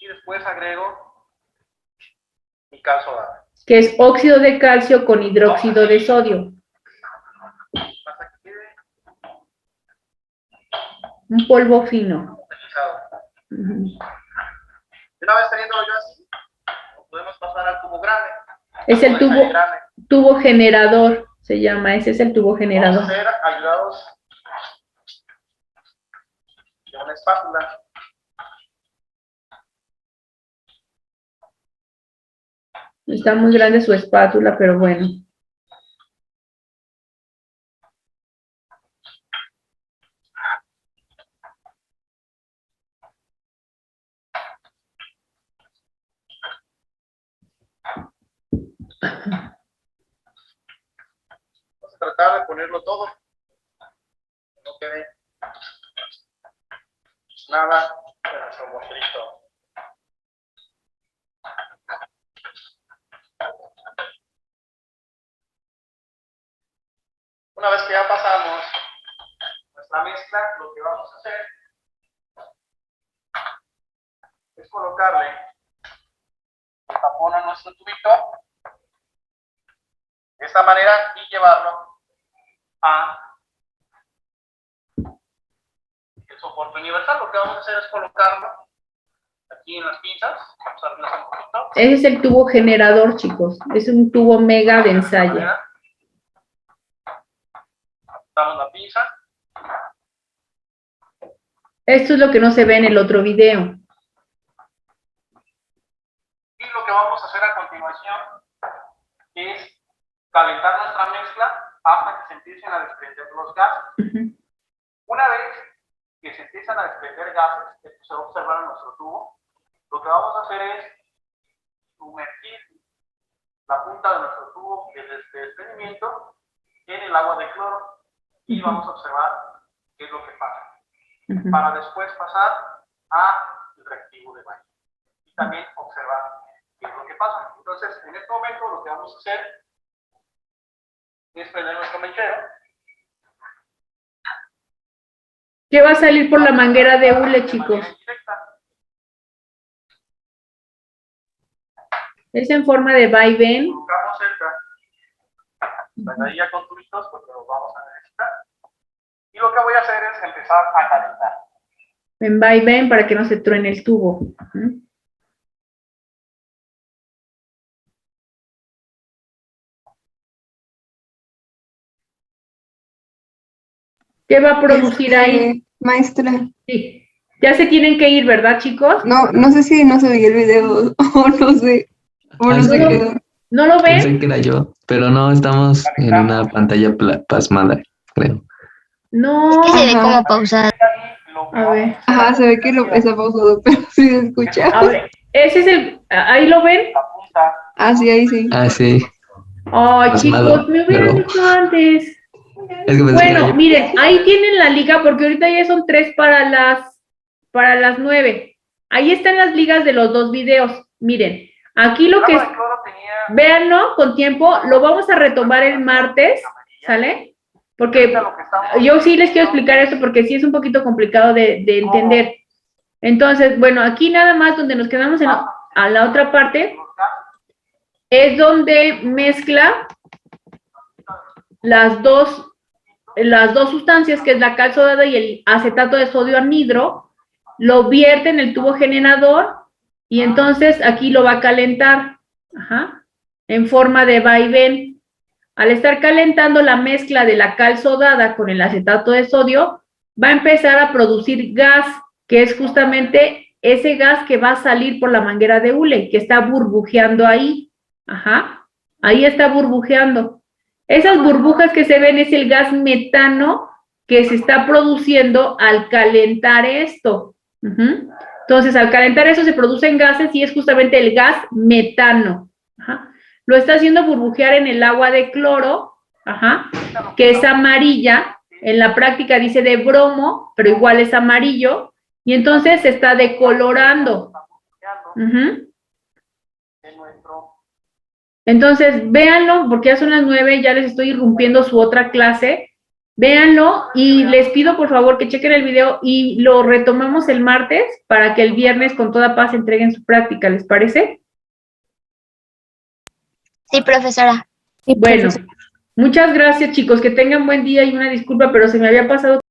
Y después agrego mi cal sodada. Que es óxido de calcio con hidróxido de sodio. Hasta que quede Un polvo fino. utilizado. Una vez teniéndolo yo así, podemos pasar al tubo grande. Es el tubo generador, se llama. Ese es el tubo generador. Vamos a ser ayudados de una espátula. Está muy grande su espátula, pero bueno. Vamos a tratar ponerlo todo. No quede nada de nuestro mostrito. Una vez que ya pasamos nuestra mezcla, lo que vamos a hacer es colocarle el tapón a nuestro tubito de esta manera y llevarlo a el soporte universal. Lo que vamos a hacer es colocarlo aquí en las pinzas. Vamos a arreglar un poquito. Ese es el tubo generador, chicos. Es un tubo mega de ensayo. Damos la pinza. Esto es lo que no se ve en el otro video. Y lo que vamos a hacer a continuación es calentar nuestra mezcla hasta que se empiecen a desprender los gases. Una vez que se empiezan a desprender gases, esto se va a observar en nuestro tubo, lo que vamos a hacer es sumergir la punta de nuestro tubo de desprendimiento en el agua de cloro y vamos a observar qué es lo que pasa. Para después pasar al reactivo de baño y también observar qué es lo que pasa. Entonces, en este momento lo que vamos a hacer es prender nuestro mechero. ¿Qué va a salir por la manguera de hule, chicos? Es en forma de vaivén. Colocamos cerca ya con tubitos porque los vamos a necesitar. Y lo que voy a hacer es empezar a calentar. En vaivén para que no se truene el tubo. ¿Qué va a producir ahí? Maestra. Sí. Ya se tienen que ir, ¿verdad, chicos? No sé si no se veía el video o no sé. O no se quedó. ¿No lo ven? Pensé que era yo, pero no, estamos en una pantalla pasmada, creo. No. Es que se ve como pausada. A ver. Ajá, se ve que está pausado, pero sí se escucha. A ver, ese es el... ¿Ahí lo ven? Ah, sí, ahí sí. Ah, sí. Ay, Pasmado, chicos, me hubieran pero- dicho antes. Es que pensé que era Bueno, yo. miren, ahí tienen la liga, porque ahorita ya son 3 para las 9. Ahí están las ligas de los dos videos. Miren, aquí lo que es, véanlo con tiempo, lo vamos a retomar el martes, ¿sale? Porque yo sí les quiero explicar esto porque sí es un poquito complicado de entender. Entonces, bueno, aquí nada más donde nos quedamos a la otra parte es donde mezcla las dos sustancias, que es la cal sodada y el acetato de sodio anhidro, lo vierte en el tubo generador y entonces aquí lo va a calentar, en forma de vaivén. Al estar calentando la mezcla de la cal sodada con el acetato de sodio, va a empezar a producir gas, que es justamente ese gas que va a salir por la manguera de hule, que está burbujeando ahí. Ahí está burbujeando. Esas burbujas que se ven es el gas metano que se está produciendo al calentar esto. Entonces, al calentar eso se producen gases y es justamente el gas metano. Lo está haciendo burbujear en el agua de cloro, que es amarilla. En la práctica dice de bromo, pero igual es amarillo. Y entonces se está decolorando. Entonces, véanlo, porque ya son las 9, ya les estoy irrumpiendo su otra clase. Véanlo y les pido por favor que chequen el video y lo retomamos el martes para que el viernes con toda paz entreguen su práctica, ¿les parece? Sí, profesora. Bueno, muchas gracias chicos, que tengan buen día y una disculpa, pero se me había pasado